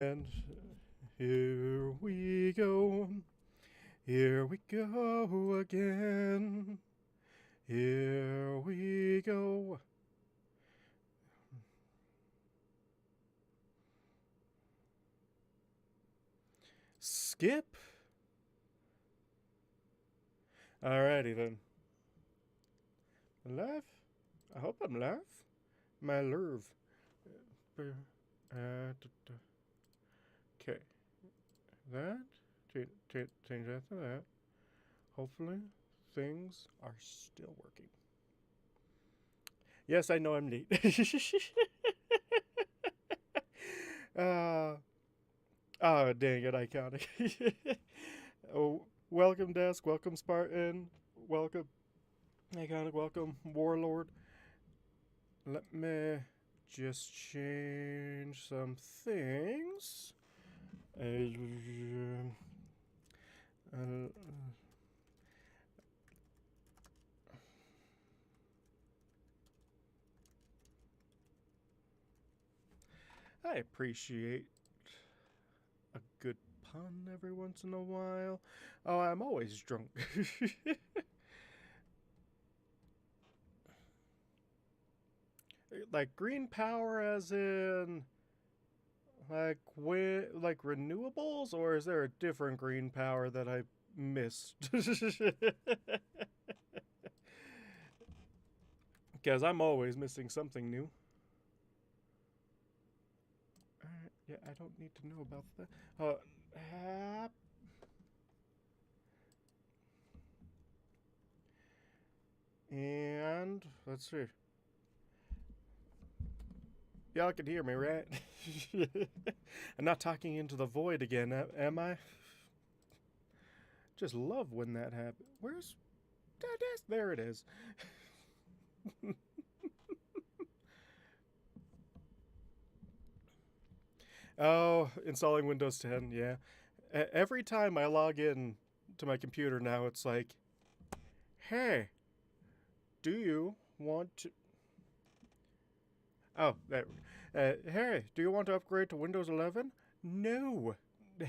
And here we go. Here we go again. Here we go. Skip? Alrighty then. Live? I hope I'm live. My nerve. Okay. That. Change that to that. Hopefully, things are still working. Yes, I know I'm late. uh, oh, dang it, iconic. Oh, welcome, Desk. Welcome, Spartan. Welcome, iconic. Welcome, Warlord. Let me just change some things. Uh, I appreciate a good pun every once in a while. Oh, I'm always drunk. Like green power as in like renewables, or is there a different green power that I missed? Because I'm always missing something new. Yeah, I don't need to know about that. And let's see. Y'all can hear me, right? I'm not talking into the void again, am I? Just love when that happens. Where's that? There it is. Oh, installing Windows 10, yeah. Every time I log in to my computer now, it's like, hey, do you want to. Oh, there. Hey, do you want to upgrade to Windows 11? No.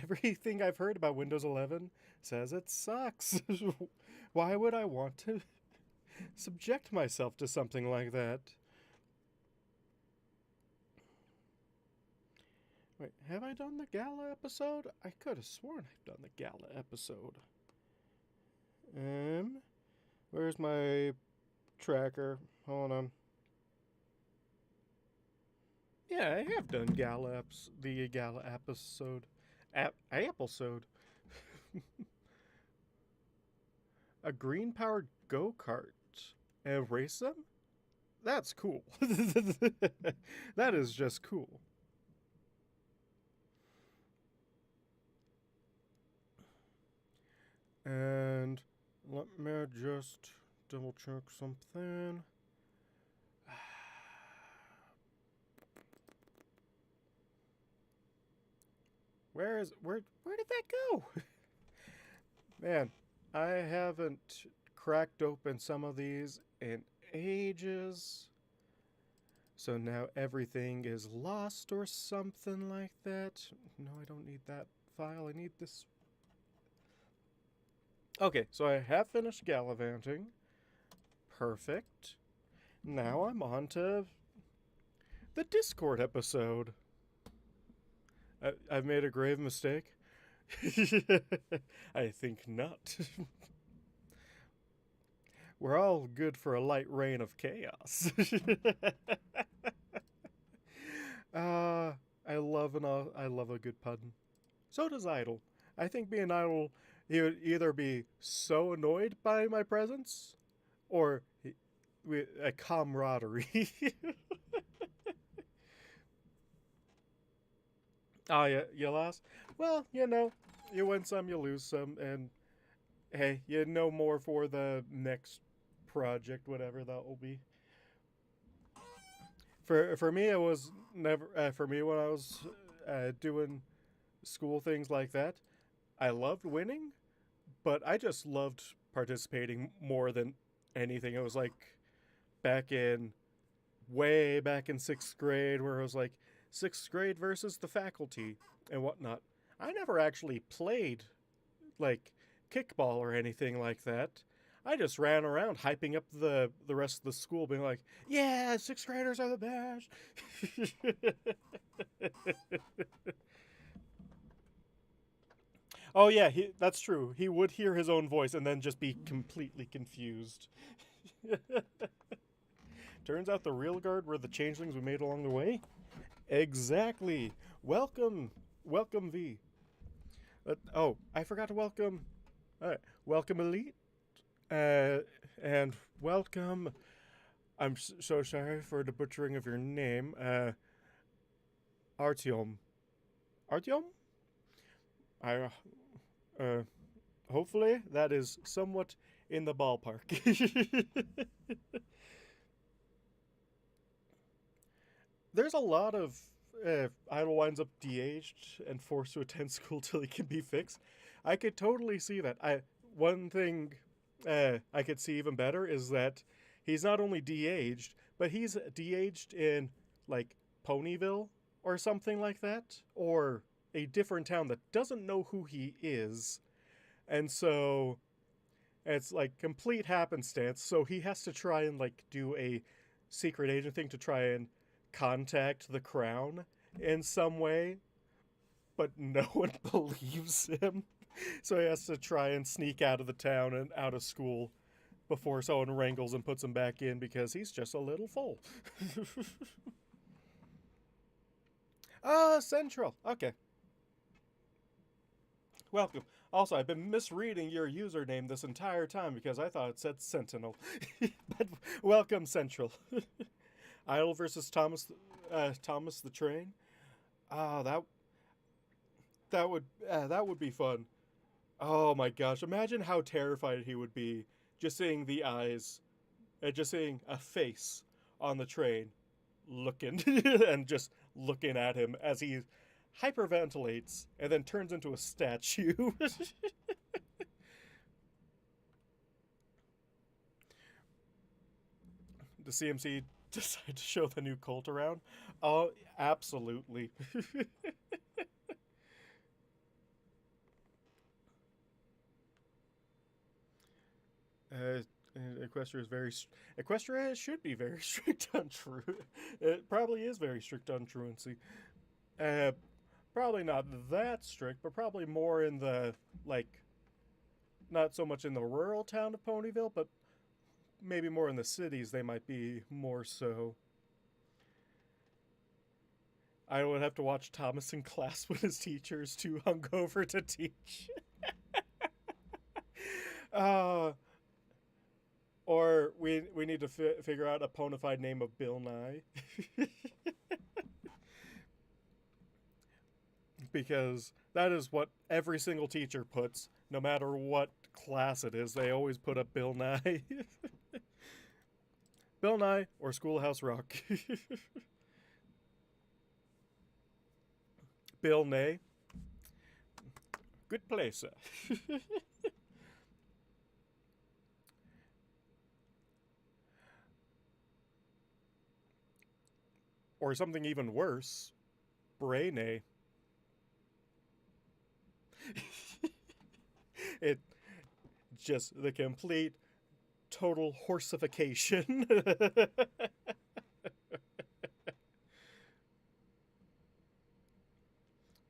Everything I've heard about Windows 11 says it sucks. Why would I want to subject myself to something like that? Wait, have I done the Gala episode? I could have sworn I've done the Gala episode. Where's my tracker? Hold on. Yeah, I have done the Gala episode. Episode. A green powered go kart and race them? That's cool. That is just cool. And let me just double check something. Where did that go? Man, I haven't cracked open some of these in ages. So now everything is lost or something like that. No, I don't need that file. I need this. Okay, so I have finished gallivanting. Perfect. Now I'm on to the Discord episode. I've made a grave mistake. I think not. We're all good for a light rain of chaos. uh, I love a good pun. So does Idle. I think being Idle, he would either be so annoyed by my presence, or a camaraderie. Oh, yeah, you lost? Well, you win some, you lose some, and hey, you know more for the next project, whatever that will be. For me, it was never. For me, when I was doing school things like that, I loved winning, but I just loved participating more than anything. It was like back in way back in sixth grade, where it was like sixth grade versus the faculty. and whatnot. I never actually played like kickball or anything like that. I just ran around hyping up the rest of the school, being like, "Yeah, sixth graders are the best." Oh yeah, that's true. He would hear his own voice and then just be completely confused. Turns out the real guard were the changelings we made along the way. Exactly. Welcome, welcome V. Oh, I forgot to welcome. Welcome Elite, uh, and welcome. I'm so sorry for the butchering of your name, Artyom. Artyom? I uh, hopefully that is somewhat in the ballpark. There's a lot of Idle winds up de-aged and forced to attend school till he can be fixed. I could totally see that. One thing I could see even better is that he's not only de-aged, but he's de-aged in like Ponyville or something like that, or a different town that doesn't know who he is, and so it's like complete happenstance. So he has to try and like do a secret agent thing to try and contact the crown in some way, but no one believes him. So he has to try and sneak out of the town and out of school before someone wrangles and puts him back in because he's just a little full. Central. Okay. Welcome. Also, I've been misreading your username this entire time because I thought it said Sentinel. But welcome, Central. Idle versus Thomas the Train. Oh, that would be fun. Oh my gosh! Imagine how terrified he would be just seeing the eyes, just seeing a face on the train, looking and just looking at him as he hyperventilates and then turns into a statue. The CMC decide to show the new cult around? Oh, absolutely. uh, Equestria is Equestria should be very strict on truancy. It probably is very strict on truancy. Uh, Probably not that strict, but probably more in the like, not so much in the rural town of Ponyville, but maybe more in the cities. They might be more so. I would have to watch Thomas in class when his teacher is too hungover to teach. uh, or we need to figure out a bona fide name of Bill Nye. Because that is what every single teacher puts, no matter what class it is. They always put up Bill Nye. Bill Nye or Schoolhouse Rock. Bill Nye. Good place. Or something even worse, Brainy. It just the complete total horsification.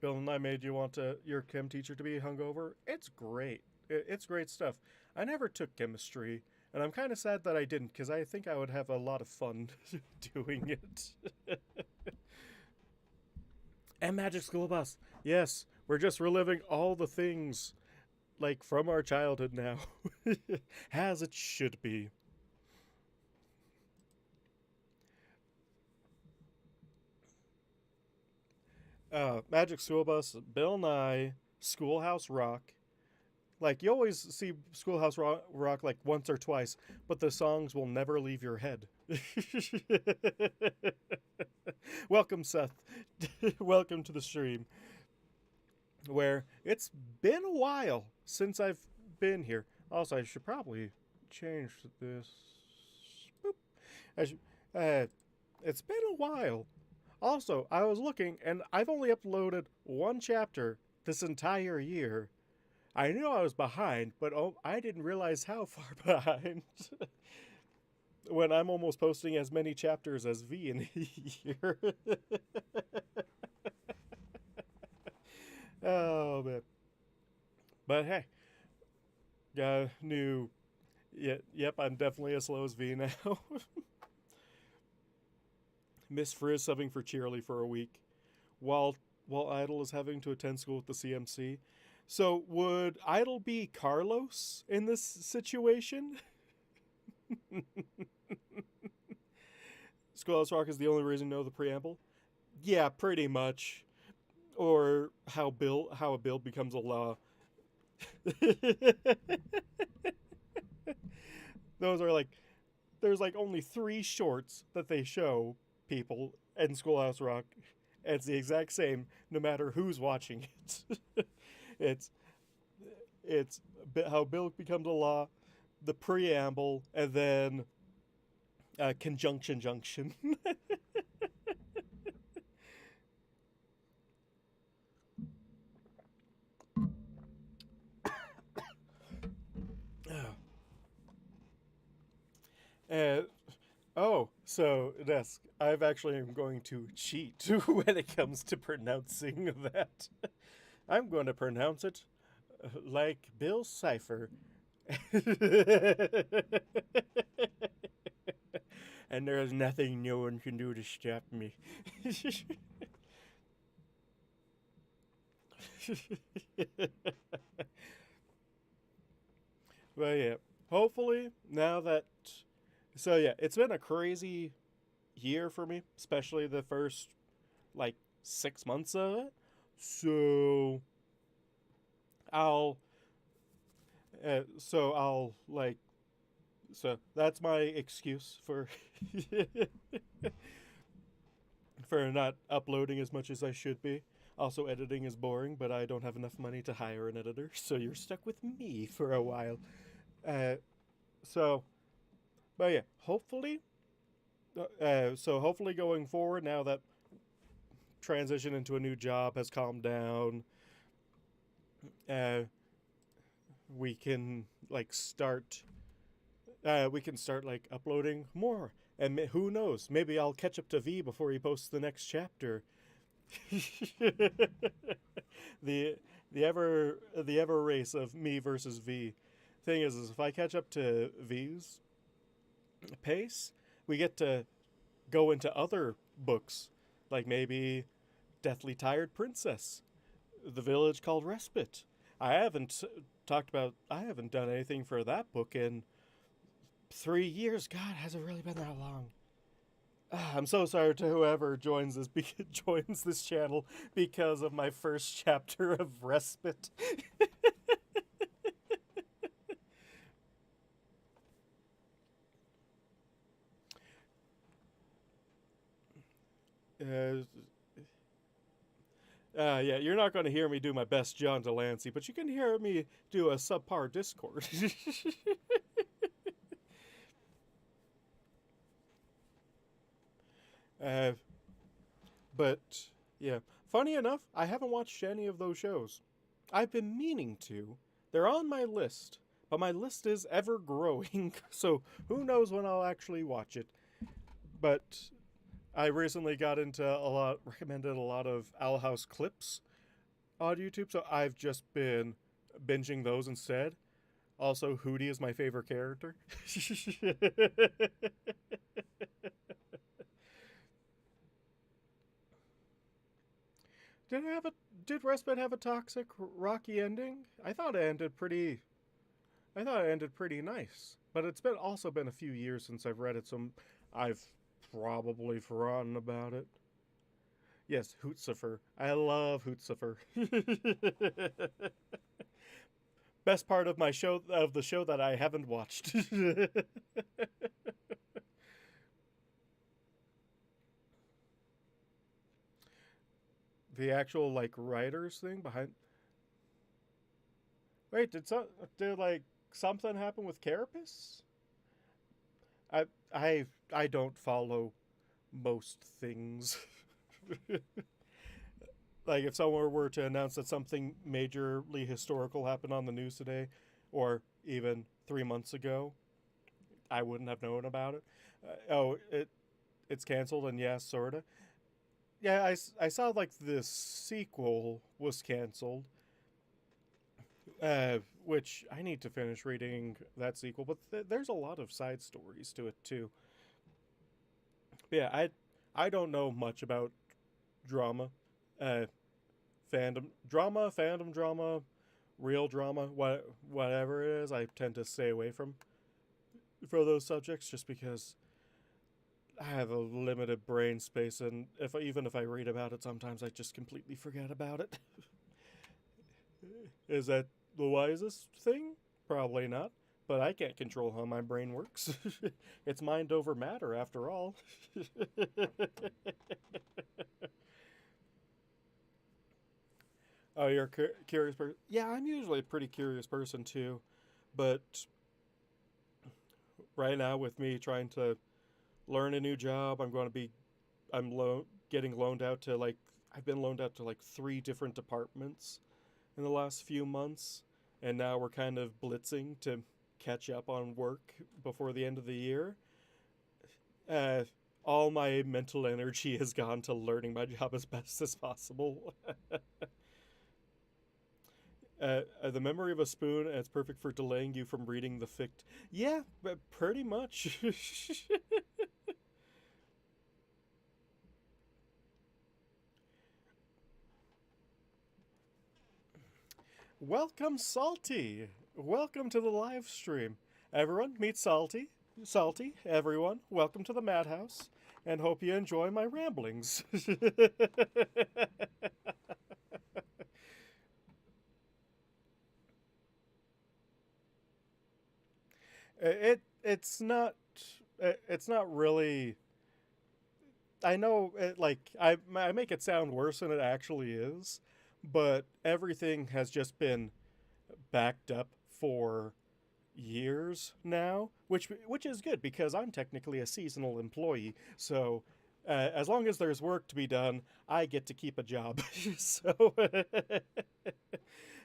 Bill and I made you want your chem teacher to be hungover. It's great. It's great stuff. I never took chemistry, and I'm kind of sad that I didn't because I think I would have a lot of fun doing it. And Magic School Bus. Yes, we're just reliving all the things like from our childhood now. As it should be. Magic School Bus, Bill Nye, Schoolhouse Rock. Like, you always see Schoolhouse Rock like once or twice, but the songs will never leave your head. Welcome, Seth. Welcome to the stream. Where it's been a while since I've been here. Also, I should probably change this. Boop. It's been a while. Also, I was looking, and I've only uploaded one chapter this entire year. I knew I was behind, but I didn't realize how far behind. When I'm almost posting as many chapters as V in a year. Oh man. But hey, got a new. Yep, I'm definitely as slow as V now. Miss Frizz subbing for Cheerly for a week, while Idol is having to attend school with the CMC. So would Idol be Carlos in this situation? Schoolhouse Rock is the only reason to know the preamble. Yeah, pretty much. Or how a bill becomes a law. Those are like there's like only 3 shorts that they show people in Schoolhouse Rock. And it's the exact same no matter who's watching it. it's it's how bill becomes a law, the preamble, and then conjunction junction. And so Desk, I've actually am going to cheat when it comes to pronouncing that. I'm going to pronounce it like Bill Cipher. And there's nothing no one can do to stop me. But yeah, hopefully now that so yeah, it's been a crazy year for me, especially the first like 6 months of it. So I'll I'll like so that's my excuse for for not uploading as much as I should be. Also, editing is boring, but I don't have enough money to hire an editor, so you're stuck with me for a while. Uh, so, but yeah, hopefully, hopefully going forward, now that transition into a new job has calmed down, uh, we can like start. We can start like uploading more, and who knows? Maybe I'll catch up to V before he posts the next chapter. the the ever race of me versus V. Thing is if I catch up to V's pace, we get to go into other books, like maybe Deathly Tired Princess, The Village Called Respite. I haven't I haven't done anything for that book in 3 years. God, has it really been that long? I'm so sorry to whoever joins this channel because of my first chapter of Respite. uh, yeah, you're not going to hear me do my best John Delancey, but you can hear me do a subpar Discord. uh, but yeah, funny enough, I haven't watched any of those shows. I've been meaning to. They're on my list, but my list is ever growing, so who knows when I'll actually watch it. But I recently got into recommended a lot of Owl House clips on YouTube, so I've just been binging those instead. Also, Hootie is my favorite character. Did Respite have a toxic, rocky ending? I thought it ended pretty nice. But it's been also been a few years since I've read it, so I've probably forgotten about it. Yes, Hootsufer. I love Hootsufer. Best part of the show that I haven't watched. The actual like writers thing behind. Wait, did like something happen with Carapace? I I I don't follow most things. Like if someone were to announce that something majorly historical happened on the news today, or even 3 months ago, I wouldn't have known about it. It's canceled, and yeah, sorta. Yeah, I saw like this sequel was canceled, which I need to finish reading that sequel. But there's a lot of side stories to it too. Yeah, I don't know much about drama, uh, fandom drama, real drama, whatever it is. I tend to stay away from those subjects just because I have a limited brain space, and even if I read about it, sometimes I just completely forget about it. Is that the wisest thing? Probably not. But I can't control how my brain works. It's mind over matter, after all. Oh, you're a curious person? Yeah, I'm usually a pretty curious person too. But right now, with me trying to learn a new job, getting loaned out to I've been loaned out to like three different departments in the last few months, and now we're kind of blitzing to catch up on work before the end of the year. Uh, all my mental energy has gone to learning my job as best as possible. The memory of a spoon, and it's perfect for delaying you from reading the fict. Yeah, but pretty much. Welcome, Salty. Welcome to the live stream. Everyone, meet Salty. Salty, everyone, welcome to the Madhouse, and hope you enjoy my ramblings. It's not really. I know I make it sound worse than it actually is, but everything has just been backed up for years now, which is good because I'm technically a seasonal employee. So as long as there's work to be done, I get to keep a job. So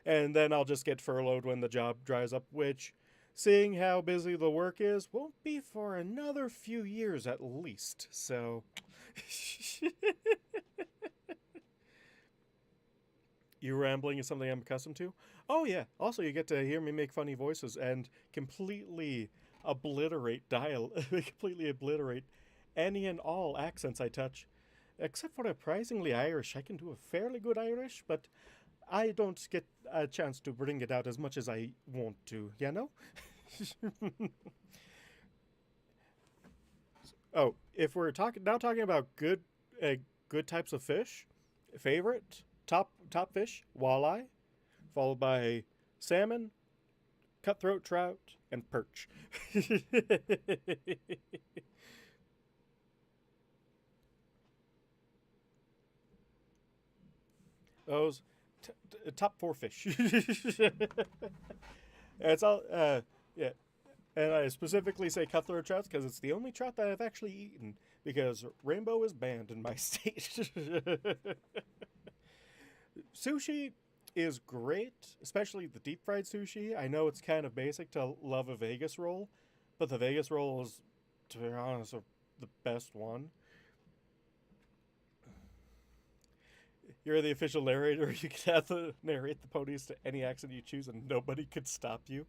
and then I'll just get furloughed when the job dries up, which, seeing how busy the work is, won't be for another few years at least. So you rambling is something I'm accustomed to. Oh yeah. Also, you get to hear me make funny voices and completely obliterate any and all accents I touch, except for surprisingly Irish. I can do a fairly good Irish, but I don't get a chance to bring it out as much as I want to. You know. Oh, if we're talking about good types of fish, favorite top fish, walleye, followed by salmon, cutthroat trout, and perch. Those top four fish. It's all yeah, and I specifically say cutthroat trout because it's the only trout that I've actually eaten because rainbow is banned in my state. Sushi is great, especially the deep fried sushi. I know it's kind of basic to love a Vegas roll, but the Vegas roll is, to be honest, the best one. You're the official narrator. You can have to narrate the ponies to any accent you choose, and nobody could stop you.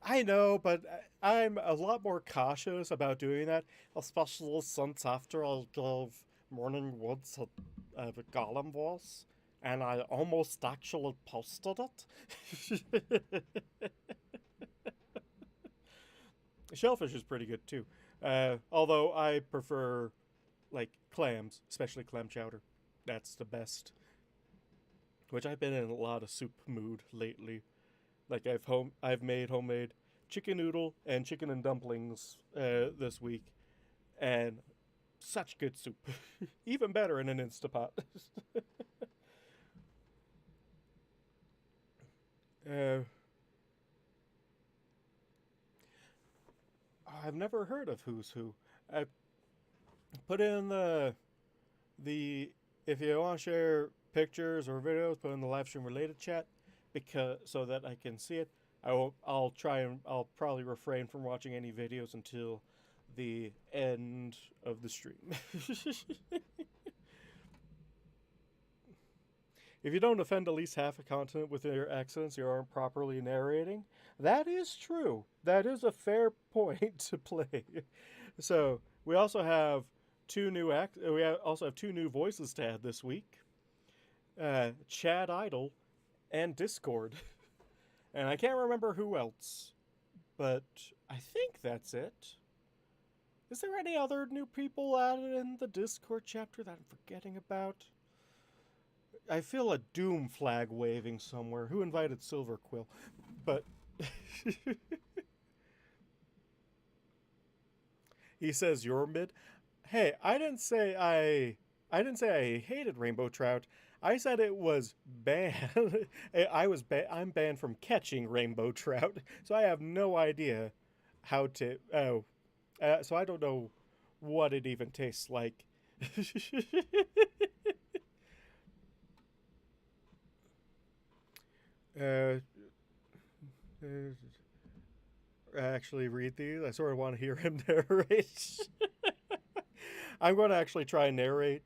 I know, but I'm a lot more cautious about doing that, especially since after I gave Morning Woods a Gollum voice, and I almost actually posted it. Shellfish is pretty good too, although I prefer like clams, especially clam chowder. That's the best. Which I've been in a lot of soup mood lately. Like I've made homemade chicken noodle and chicken and dumplings this week, and such good soup. Even better in an Instapot. uh, I've never heard of Who's Who. I put in the if you want to share pictures or videos, put in the live stream related chat, because so that I can see it. I'll probably refrain from watching any videos until the end of the stream. If you don't offend at least half a continent with your accents, you aren't properly narrating. That is true. That is a fair point to play. So we also have also have two new voices to add this week. Chad Idol and Discord. And I can't remember who else, but I think that's it. Is there any other new people added in the Discord chapter that I'm forgetting about? I feel a doom flag waving somewhere. Who invited Silver Quill? But he says you're mid. Hey, I didn't say I hated Rainbow Trout. I said it was banned. I'm banned from catching rainbow trout, so I have no idea how to. So I don't know what it even tastes like. Actually read these. I sort of want to hear him narrate. I'm going to actually try and narrate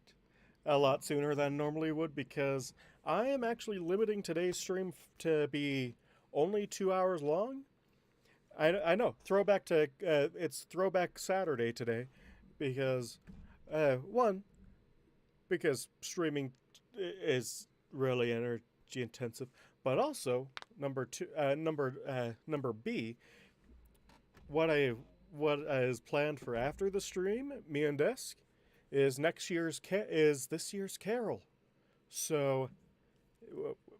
a lot sooner than I normally would, because I am actually limiting today's stream to be only 2 hours long. I know. It's Throwback Saturday today, because because streaming is really energy intensive, but also number B, what is planned for after the stream, me and Desk, is this year's Carol. So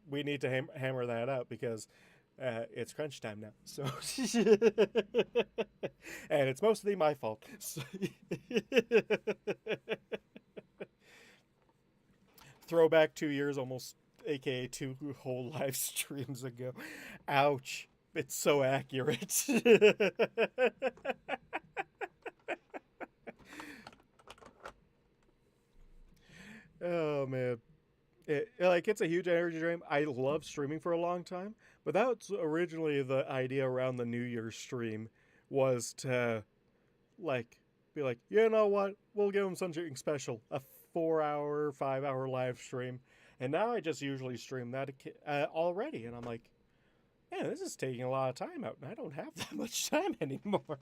we need to hammer that out, because it's crunch time now. So and it's mostly my fault. So throwback 2 years almost, aka 2 whole live streams ago. Ouch. It's so accurate. Oh man. It's a huge energy drain. I love streaming for a long time, but that's originally the idea around the New Year's stream, was to be like, you know what, we'll give them something special, a 4-hour, 5-hour live stream. And now I just usually stream that already, and I'm like, man, this is taking a lot of time out, and I don't have that much time anymore.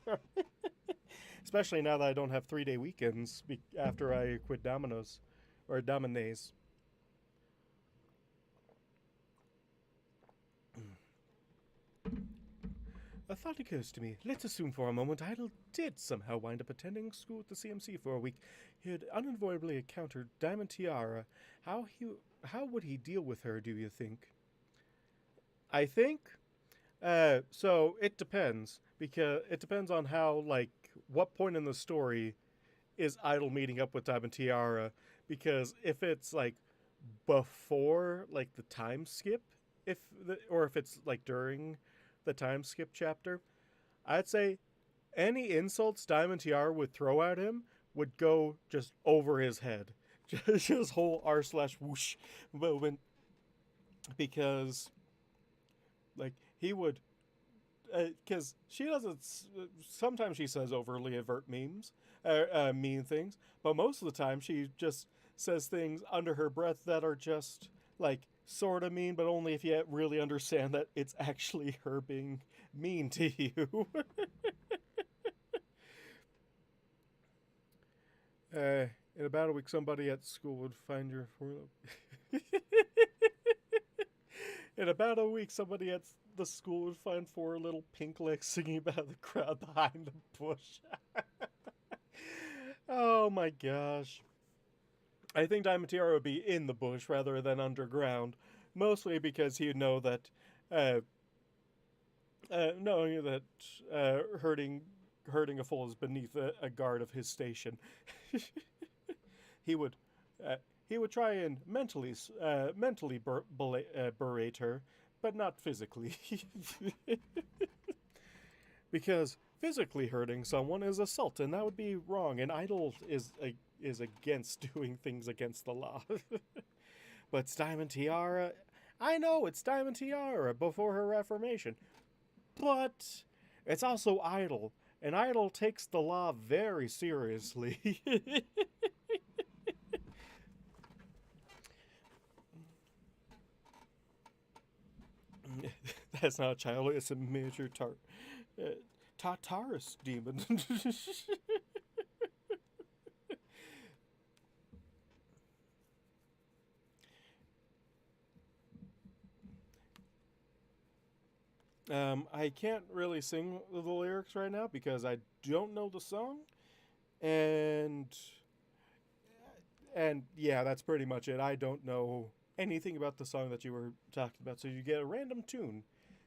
Especially now that I don't have 3-day weekends after I quit Domino's, or Domino's. A thought occurs to me. Let's assume for a moment Idle did somehow wind up attending school at the CMC for a week. He had unavoidably encountered Diamond Tiara. How would he deal with her, do you think? I think, so it depends. Because it depends on how, what point in the story is Idle meeting up with Diamond Tiara. Because if it's, before, the time skip, or if it's, during the time skip chapter, I'd say any insults Diamond Tiara would throw at him would go just over his head. Just whole r/whoosh moment. Because, he would, because she doesn't, sometimes she says overly overt mean things, but most of the time she just says things under her breath that are just, sort of mean, but only if you really understand that it's actually her being mean to you. In about a week, somebody at school would find your In about a week, somebody at the school would find 4 little pink legs singing about the crowd behind the bush. Oh my gosh. I think Diamond Tiara would be in the bush rather than underground, mostly because he'd know that, knowing that hurting a fool is beneath a guard of his station. He would try and mentally berate her, but not physically, because physically hurting someone is assault, and that would be wrong. An idol is against doing things against the law. But it's Diamond Tiara. I know it's Diamond Tiara before her reformation, but it's also Idol, and Idol takes the law very seriously. That's not a child, it's a major Tartarus demon. I can't really sing the lyrics right now because I don't know the song, and yeah, that's pretty much it. I don't know anything about the song that you were talking about, so you get a random tune,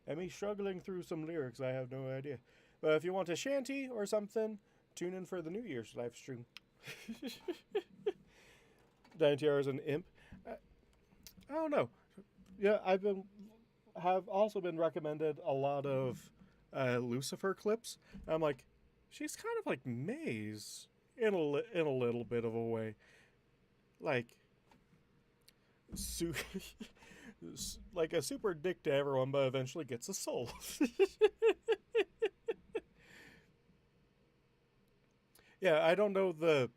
and me struggling through some lyrics. I have no idea. But if you want a shanty or something, tune in for the New Year's live stream. Diamond Tiara is an imp. I don't know. Yeah, have also been recommended a lot of Lucifer clips. I'm like, she's kind of like Maze in a little bit of a way, like like a super dick to everyone, but eventually gets a soul. Yeah, I don't know the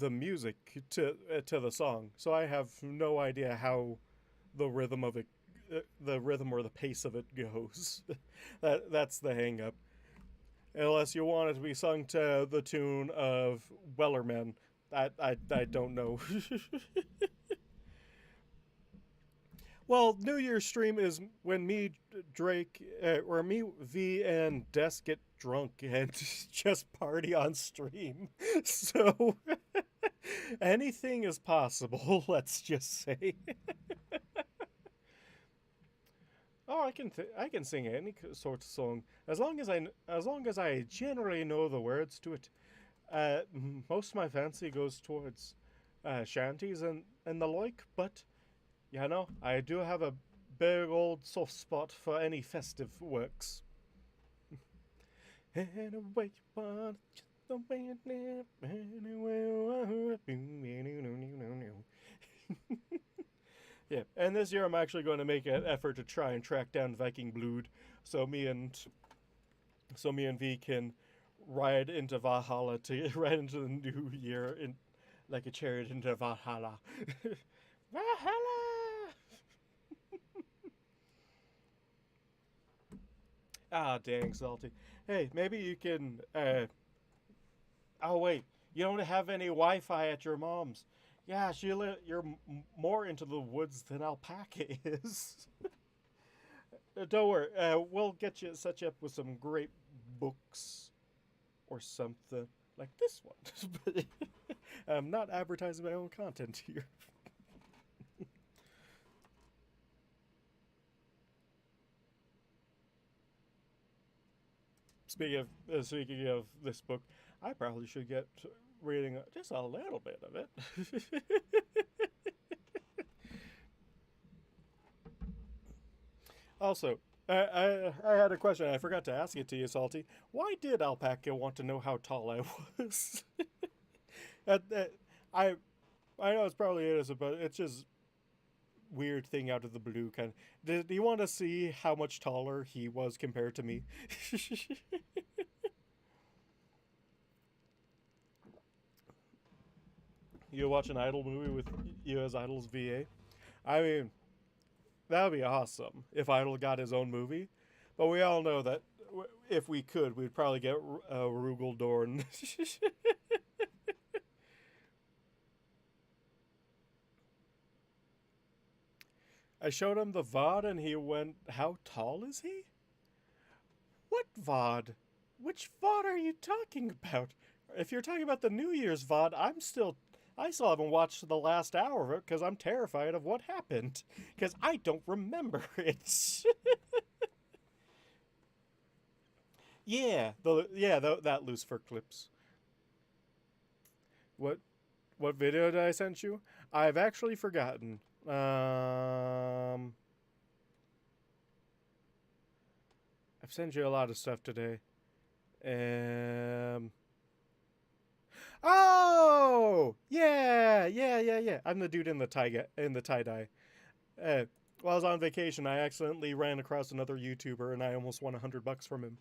music to the song, so I have no idea how the rhythm of it, the rhythm or the pace of it goes. That's the hang up. Unless you want it to be sung to the tune of Wellerman, I don't know. Well, New Year's stream is when me, Drake, or me, V, and Des get drunk and just party on stream. So anything is possible. Let's just say. Oh, I can sing any sort of song as long as I generally know the words to it. Most of my fancy goes towards shanties and the like, but you know, I do have a big old soft spot for any festive works. Anyway, you want it, just the way it live. Yeah, and this year I'm actually going to make an effort to try and track down Viking Blood, so me and V can ride into Valhalla to ride into the new year in like a chariot into Valhalla. Valhalla! Ah, dang, Salty. Hey, maybe you can. Oh wait, you don't have any Wi-Fi at your mom's. Yeah, you're more into the woods than Alpaca is. Don't worry, we'll get you set you up with some great books or something like this one. But I'm not advertising my own content here. Speaking of this book, I probably should get reading just a little bit of it. Also, I had a question. I forgot to ask it to you, Salty. Why did Alpaca want to know how tall I was? That I I know it's probably innocent, but it's just weird thing out of the blue kind of. Did he want to see how much taller he was compared to me? You watch an Idol movie with you as Idol's VA? I mean, that would be awesome if Idol got his own movie. But we all know that if we could, we'd probably get Rugal Dorn. I showed him the VOD and he went, "How tall is he?" What VOD? Which VOD are you talking about? If you're talking about the New Year's VOD, I still haven't watched the last hour of it because I'm terrified of what happened. Because I don't remember it. Yeah, that Lucifer clips. What what video did I send you? I've actually forgotten. I've sent you a lot of stuff today. Um. Oh, yeah. I'm the dude in the tie dye. Uh, while I was on vacation, I accidentally ran across another YouTuber, and I almost won $100 from him.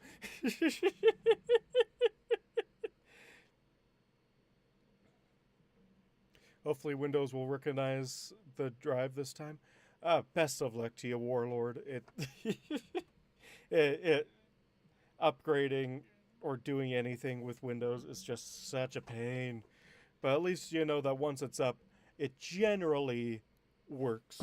Hopefully, Windows will recognize the drive this time. Best of luck to you, Warlord. It upgrading or doing anything with Windows is just such a pain. But at least you know that once it's up, it generally works.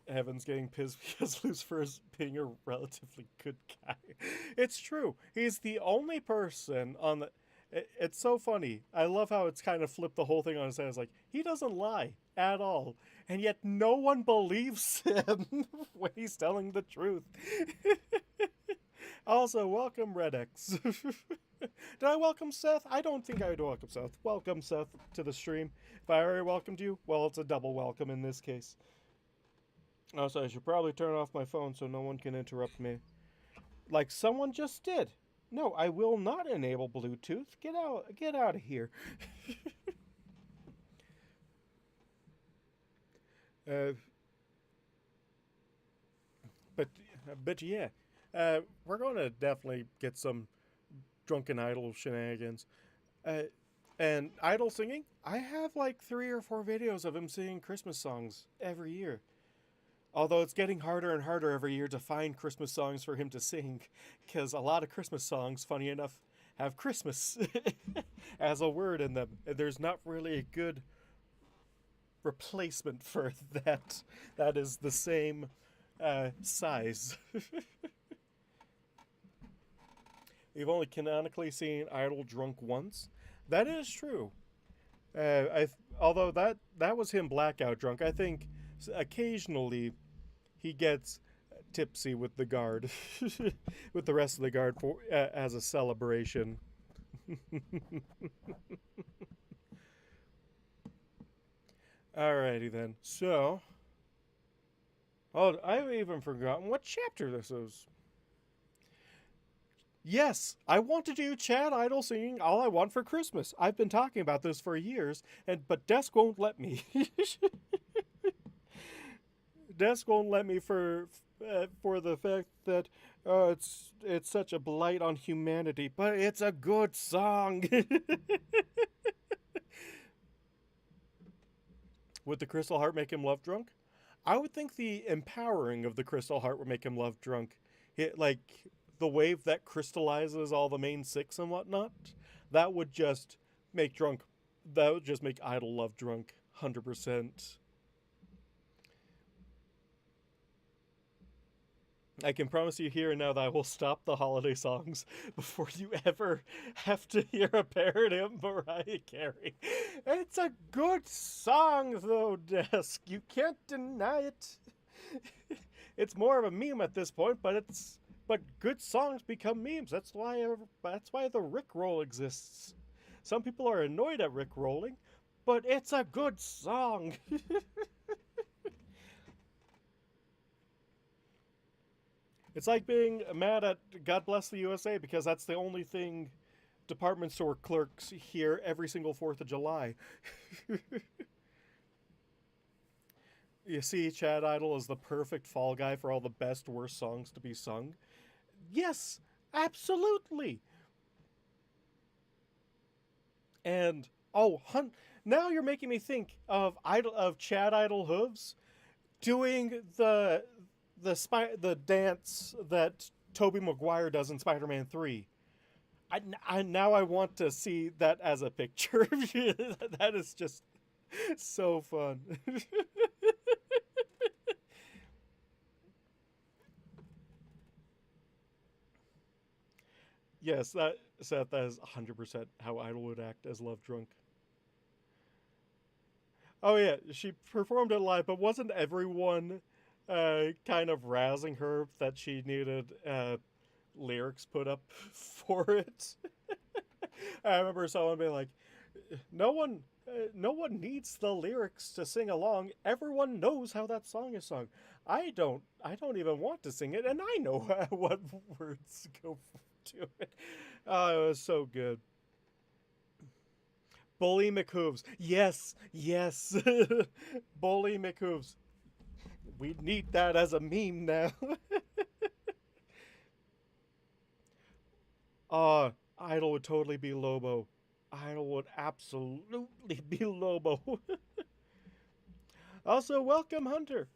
Heaven's getting pissed because Lucifer is being a relatively good guy. It's true. He's the only person on the. It's so funny. I love how it's kind of flipped the whole thing on his head. It's like, he doesn't lie at all. And yet no one believes him when he's telling the truth. Also, welcome, Redex. Did I welcome Seth? I don't think I would welcome Seth. Welcome, Seth, to the stream. If I already welcomed you, well, it's a double welcome in this case. Also, I should probably turn off my phone so no one can interrupt me. Like someone just did. No, I will not enable Bluetooth. Get out of here. uh, but yeah, we're gonna definitely get some drunken idol shenanigans. And idol singing. I have like 3 or 4 videos of him singing Christmas songs every year. Although it's getting harder and harder every year to find Christmas songs for him to sing, because a lot of Christmas songs, funny enough, have Christmas as a word in them. And there's not really a good replacement for that. That is the same size. We've only canonically seen Idol drunk once. That is true. Although that was him blackout drunk. I think occasionally he gets tipsy with the guard, with the rest of the guard for as a celebration. Alrighty then. So, I've even forgotten what chapter this is. Yes, I want to do Chad Idol singing All I Want for Christmas. I've been talking about this for years, but Desk won't let me. Desk won't let me for the fact that it's such a blight on humanity, but it's a good song. Would the Crystal Heart make him love drunk? I would think the empowering of the Crystal Heart would make him love drunk. Like the wave that crystallizes all the main 6 and whatnot, that would just make drunk. That would just make Idol love drunk, 100%. I can promise you here and now that I will stop the holiday songs before you ever have to hear a parody of Mariah Carey. It's a good song, though, Desk. You can't deny it. It's more of a meme at this point, but good songs become memes. That's why the Rickroll exists. Some people are annoyed at Rickrolling, but it's a good song. It's like being mad at God Bless the USA because that's the only thing department store clerks hear every single 4th of July. You see, Chad Idol is the perfect fall guy for all the best, worst songs to be sung. Yes, absolutely. And now you're making me think of Chad Idol Hooves doing the dance that Tobey Maguire does in Spider-Man 3. Now I want to see that as a picture. That is just so fun. Yes, that is 100% how Idol would act as Love Drunk. Oh yeah, she performed it live, but wasn't everyone kind of razzing her that she needed lyrics put up for it? I remember someone being like, no one no one needs the lyrics to sing along. Everyone knows how that song is sung. I don't. I don't even want to sing it, and I know what words go to it. Oh, it was so good. Bully McHooves. Yes, yes. Bully McHooves. We need that as a meme now. Idol would totally be Lobo. Idol would absolutely be Lobo. Also, welcome, Hunter.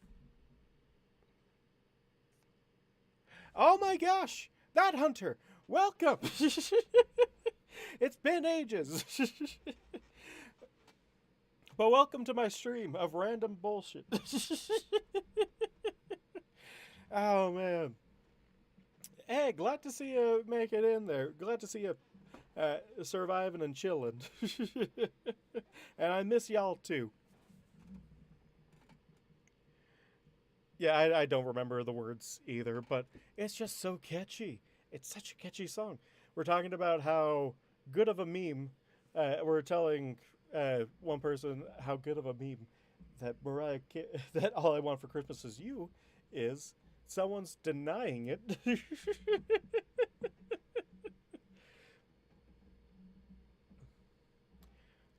Oh my gosh, that Hunter. Welcome. It's been ages. But welcome to my stream of random bullshit. Oh man. Hey, glad to see you make it in there. Glad to see you surviving and chilling. And I miss y'all too. Yeah, I don't remember the words either, but it's just so catchy. It's such a catchy song. We're talking about how good of a meme. We're telling one person how good of a meme that that All I Want for Christmas Is You is. Someone's denying it.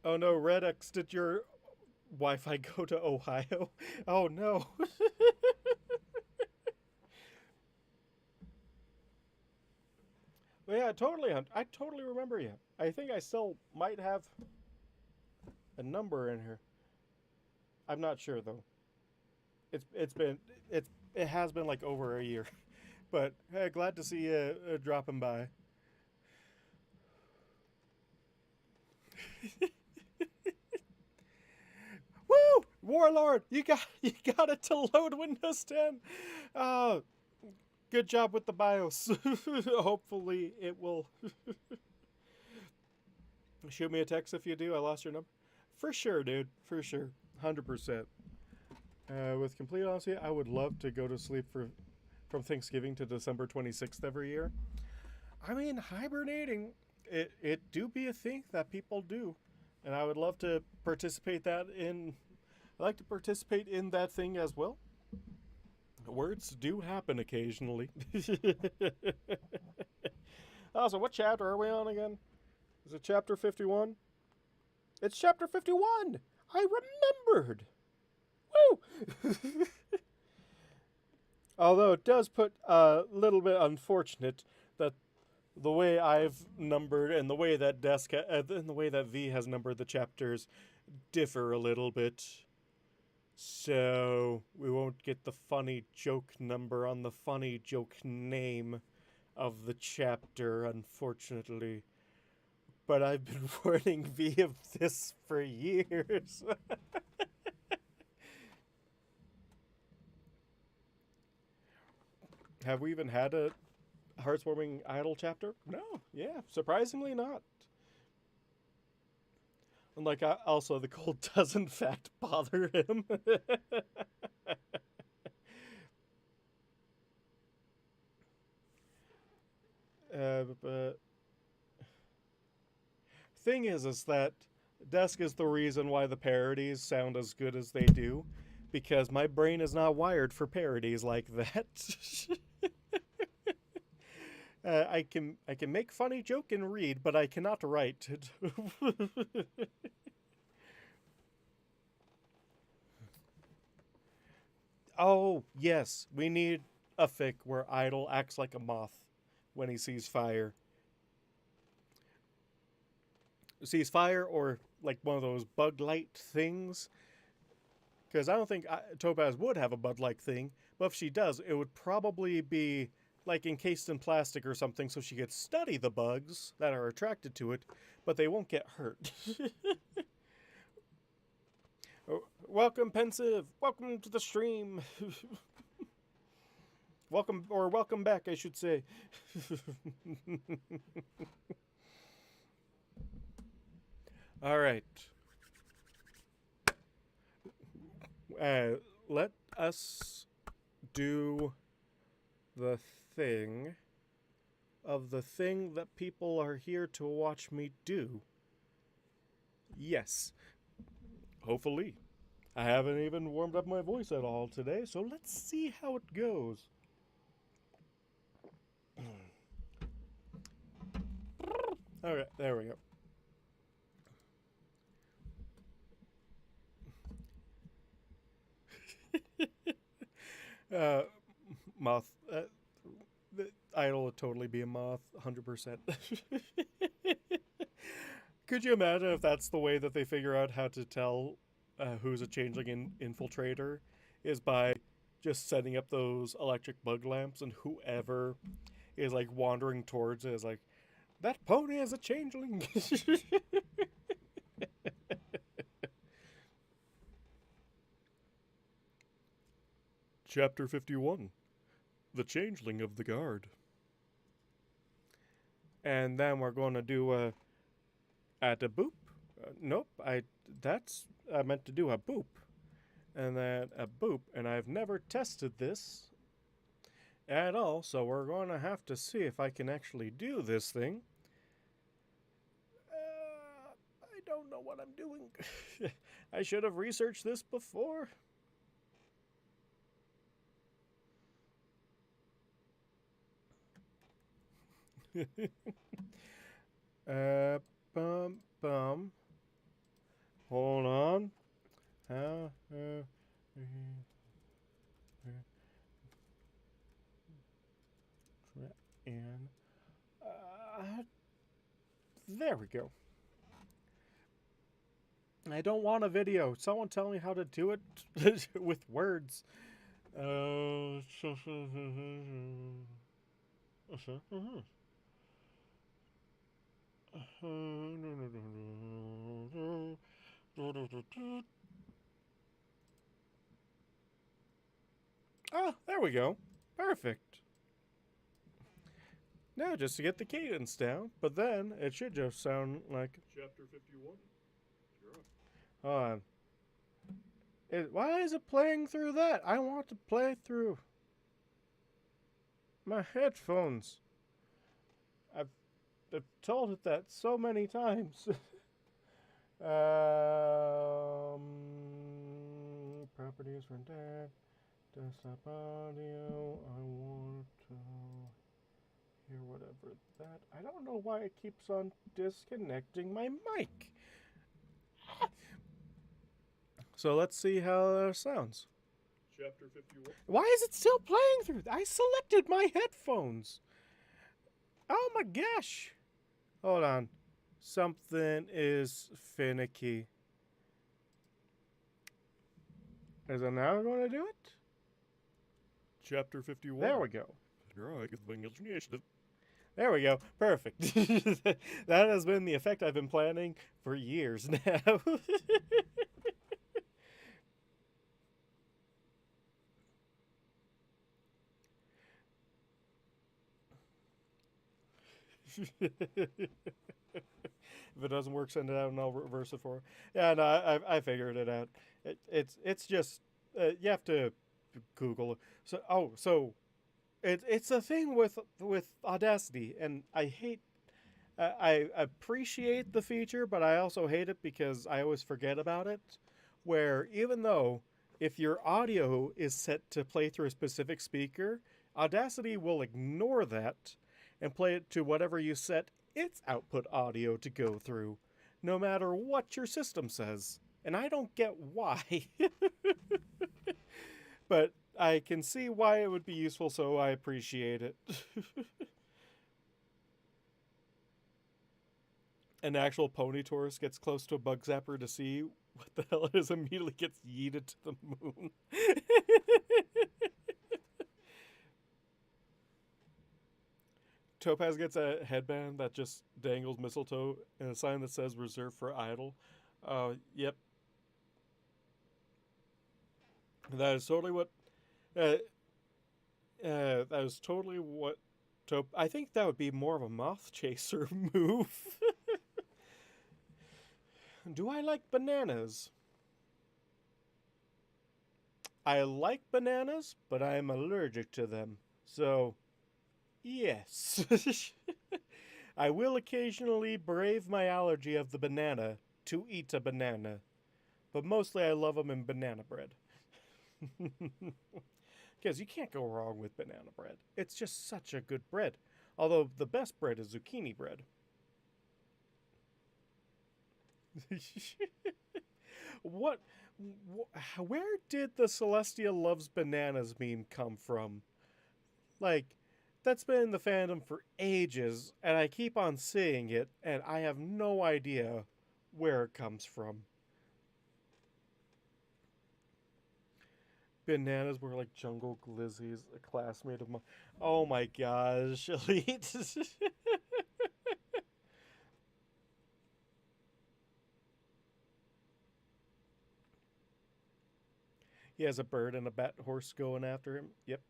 Oh no, Redux, did your Wi-Fi go to Ohio? Oh no. Well, yeah, totally. I totally remember you. I think I still might have a number in here. I'm not sure though. It's been it has been like over a year, but hey, glad to see you dropping by. Woo! Warlord, you got it to load Windows 10. Uh, Good job with the BIOS. Hopefully it will. Shoot me a text if you do. I lost your number. For sure, dude. For sure. 100%. With complete honesty, I would love to go to sleep from Thanksgiving to December 26th every year. I mean, hibernating, it do be a thing that people do. And I would love to participate that in. I like to participate in that thing as well. Words do happen occasionally. Also, what chapter are we on again? Is it chapter 51? It's chapter 51! I remembered! Woo! Although it does put a little bit unfortunate that the way I've numbered and the way that and the way that V has numbered the chapters differ a little bit. So we won't get the funny joke number on the funny joke name of the chapter, unfortunately. But I've been warning V of this for years. Have we even had a Heartswarming Idol chapter? No, yeah, surprisingly not. And like, also, the cold does in fact bother him. But thing is that Desk is the reason why the parodies sound as good as they do, because my brain is not wired for parodies like that. I can make funny joke and read, but I cannot write. Oh yes, we need a fic where Idol acts like a moth when he sees fire. Sees fire or like one of those bug light things. Because I don't think Topaz would have a bug light thing, but if she does, it would probably be like encased in plastic or something so she could study the bugs that are attracted to it, but they won't get hurt. Welcome, Pensive. Welcome to the stream. Welcome back, I should say. All right. Let us do the thing of the thing that people are here to watch me do. Yes. Hopefully. I haven't even warmed up my voice at all today, so let's see how it goes. Okay, there we go. Moth. Idol would totally be a moth, 100%. Could you imagine if that's the way that they figure out how to tell who's a changeling infiltrator? Is by just setting up those electric bug lamps, and whoever is like wandering towards it is like, that pony is a changeling. Chapter 51, The Changeling of the Guard. And then we're going to do a at a boop. Nope, I meant to do a boop. And then a boop, and I've never tested this at all, so we're going to have to see if I can actually do this thing. I don't know what I'm doing. I should have researched this before. Bum. Hold on. And there we go. I don't want a video. Someone tell me how to do it with words. Oh, there we go. Perfect. Now just to get the cadence down, but then it should just sound like Chapter 51. You're up. Hold on. Why is it playing through that? I want to play through my headphones. I've told it that so many times. Properties for that. Desktop audio. I want to hear whatever that. I don't know why it keeps on disconnecting my mic. So let's see how it sounds. Chapter 51. Why is it still playing through? I selected my headphones. Oh my gosh. Hold on. Something is finicky. Is it now going to do it? Chapter 51. There we go. There we go. Perfect. That has been the effect I've been planning for years now. If it doesn't work, send it out and I'll reverse it for it. Yeah, no, I figured it out. It's just you have to Google. So it's a thing with Audacity, and I hate. I appreciate the feature, but I also hate it because I always forget about it. Where even though if your audio is set to play through a specific speaker, Audacity will ignore that and play it to whatever you set its output audio to go through, no matter what your system says. And I don't get why. But I can see why it would be useful, so I appreciate it. An actual pony tourist gets close to a bug zapper to see what the hell it is, immediately gets yeeted to the moon. Topaz gets a headband that just dangles mistletoe and a sign that says reserved for idol. Yep. That is totally what. That is totally what. I think that would be more of a moth chaser move. Do I like bananas? I like bananas, but I am allergic to them. So, yes. I will occasionally brave my allergy of the banana to eat a banana. but mostly I love them in banana bread. Because you can't go wrong with banana bread. It's just such a good bread. Although the best bread is zucchini bread. what? Where did the Celestia loves bananas meme come from? Like, that's been in the fandom for ages, and I keep on seeing it, and I have no idea where it comes from. Bananas were like jungle glizzies, a classmate of mine. Oh my gosh, Elite. He has a bird and a bat horse going after him. Yep.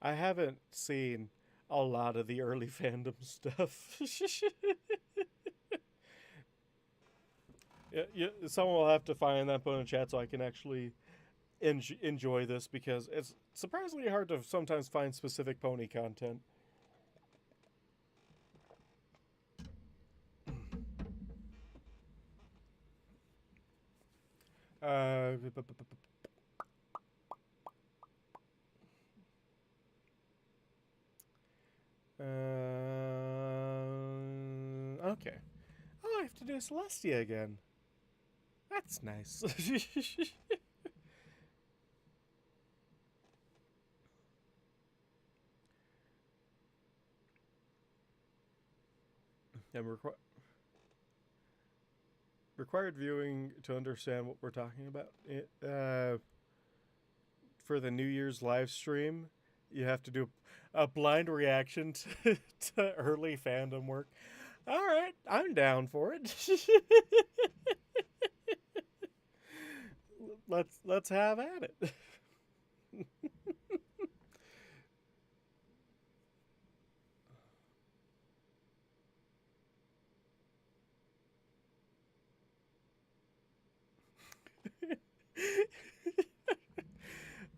I haven't seen a lot of the early fandom stuff. Someone will have to find that, put in the chat so I can actually enjoy this because it's surprisingly hard to sometimes find specific pony content. Uh, okay. Oh, I have to do Celestia again. That's nice. And required viewing to understand what we're talking about. For the New Year's live stream, you have to do a blind reaction to early fandom work. All right, I'm down for it. let's have at it.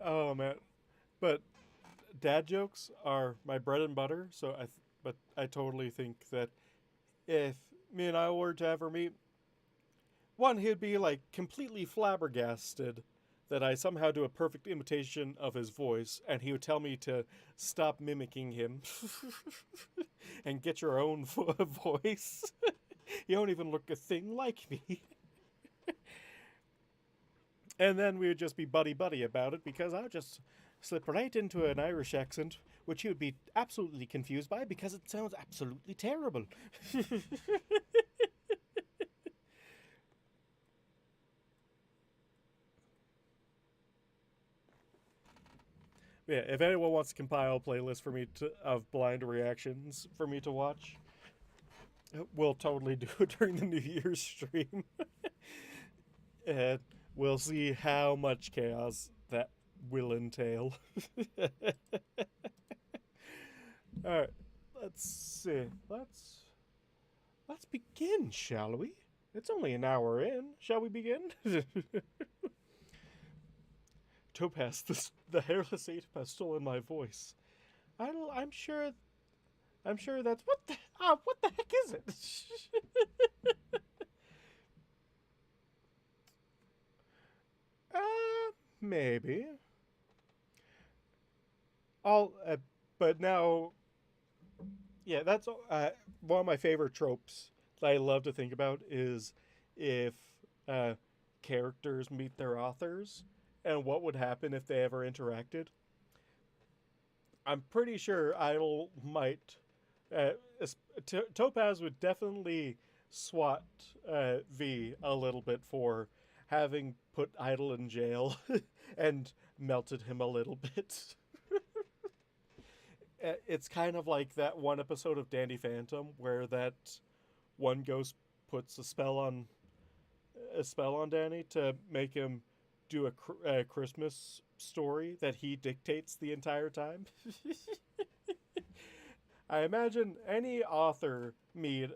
Oh man, but dad jokes are my bread and butter. So but I totally think that if me and I were to ever meet, one, he'd be like completely flabbergasted that I somehow do a perfect imitation of his voice, and he would tell me to stop mimicking him and get your own voice. You don't even look a thing like me. And then we would just be buddy buddy about it because I would just slip right into an Irish accent, which he would be absolutely confused by because it sounds absolutely terrible. Yeah, if anyone wants to compile a playlist for me of blind reactions for me to watch, we'll totally do it during the New Year's stream. And we'll see how much chaos that will entail. All right, let's see. Let's begin, shall we? It's only an hour in. Shall we begin? Topaz, the hairless ape has stolen my voice. I'm sure. I'm sure that's what the heck is it? Maybe. I'll. But now, yeah, that's one of my favorite tropes that I love to think about is if uh, characters meet their authors and what would happen if they ever interacted. I'm pretty sure Idol might. Uh, Topaz would definitely swat V a little bit for having put Idol in jail and melted him a little bit. It's kind of like that one episode of Dandy Phantom where that one ghost puts a spell on Danny to make him do a Christmas story that he dictates the entire time. I imagine any author meet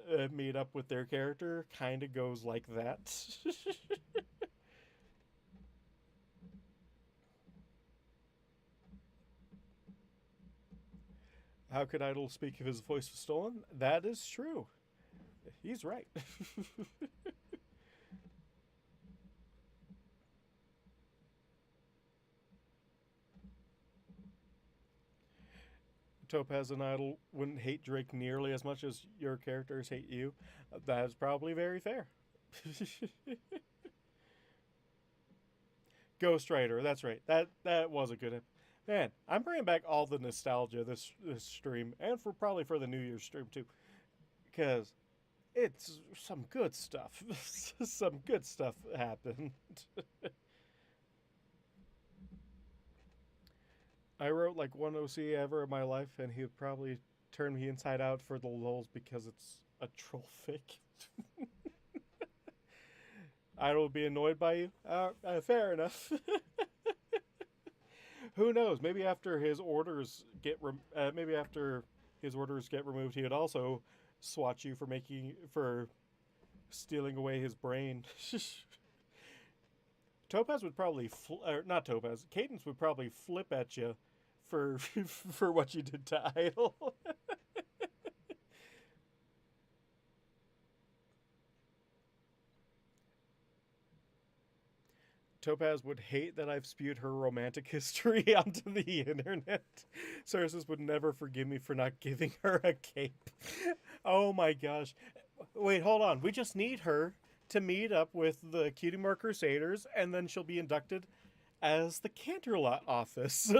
up with their character kind of goes like that. How could Idol speak if his voice was stolen? That is true. He's right. Topaz and Idol wouldn't hate Drake nearly as much as your characters hate you. That is probably very fair. Ghost Rider, that's right. That was a good. Man, I'm bringing back all the nostalgia this stream, and probably for the New Year's stream too, because it's some good stuff. Some good stuff happened. I wrote like one OC ever in my life, and he would probably turn me inside out for the lulz because it's a troll fic. I will be annoyed by you. Fair enough. Who knows? Maybe after his orders get removed, he would also swat you for stealing away his brain. Topaz would probably not Topaz. Cadence would probably flip at you for for what you did to Idol. Topaz would hate that I've spewed her romantic history onto the internet. Sources would never forgive me for not giving her a cape. Oh my gosh. Wait, hold on. We just need her to meet up with the Cutie Mark Crusaders, and then she'll be inducted as the Canterlot office.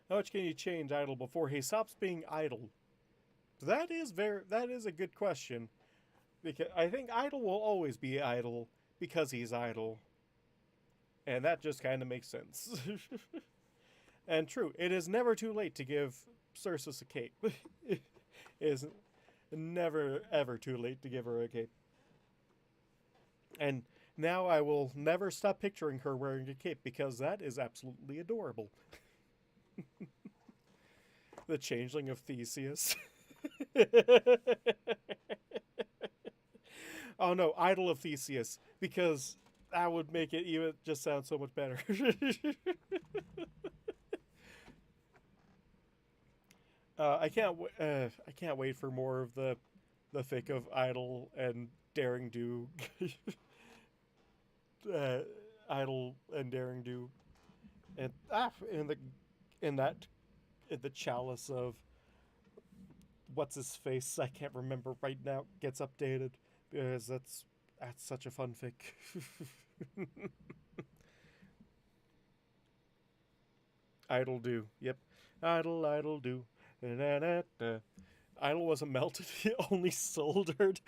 How much can you change Idol before he stops being idle? That is a good question. Because I think Idol will always be idle because he's idle. And that just kind of makes sense. And true, it is never too late to give Cersus a cape. It is never, ever too late to give her a cape. And now I will never stop picturing her wearing a cape because that is absolutely adorable. The changeling of Theseus. Oh no, Idol of Theseus, because that would make it even just sound so much better. I can't wait for more of the fic of Idol and Daring Do. Idol and Daring Do, and in the chalice of what's his face, I can't remember right now, gets updated because that's such a fun fic. Idle do, yep. Idle do. Idle wasn't melted, he only soldered.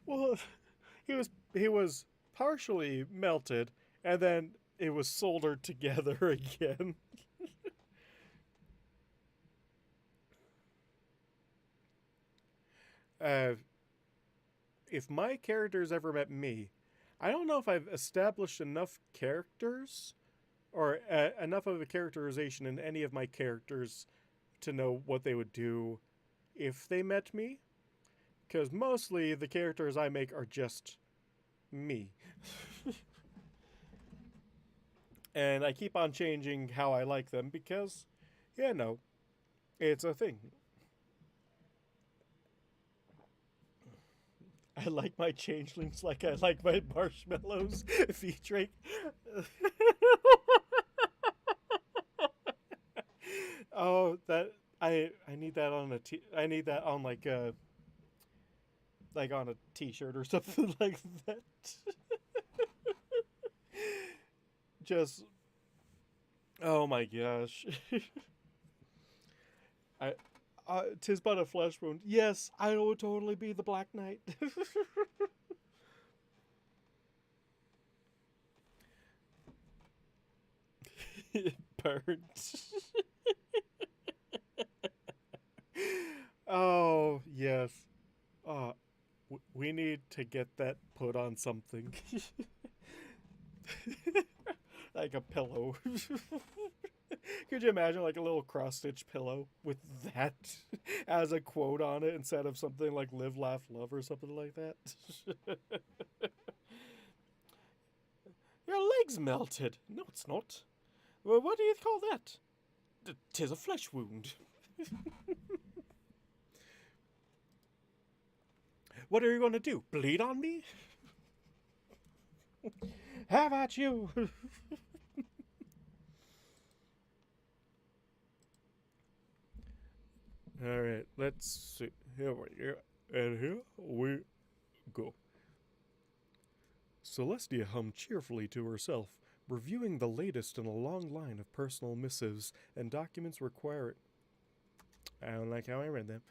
Well, he was partially melted, and then it was soldered together again. If my characters ever met me, I don't know if I've established enough characters or enough of a characterization in any of my characters to know what they would do if they met me. Because mostly the characters I make are just me. And I keep on changing how I like them because, yeah, no, it's a thing. I like my changelings like I like my marshmallows, featuring. Oh, that I need that on I need that on like on a t-shirt or something like that. Just, oh my gosh. I 'tis but a flesh wound. Yes, I will totally be the Black Knight. It burnt. Oh, yes. We need to get that put on something. Like a pillow. Could you imagine like a little cross-stitch pillow with that as a quote on it instead of something like live, laugh, love or something like that? Your leg's melted. No, it's not. Well, what do you call that? 'Tis a flesh wound. What are you going to do? Bleed on me? How about you? All right, let's see. Here we go. And here we go. Celestia hummed cheerfully to herself, reviewing the latest in a long line of personal missives and documents required. I don't like how I read them.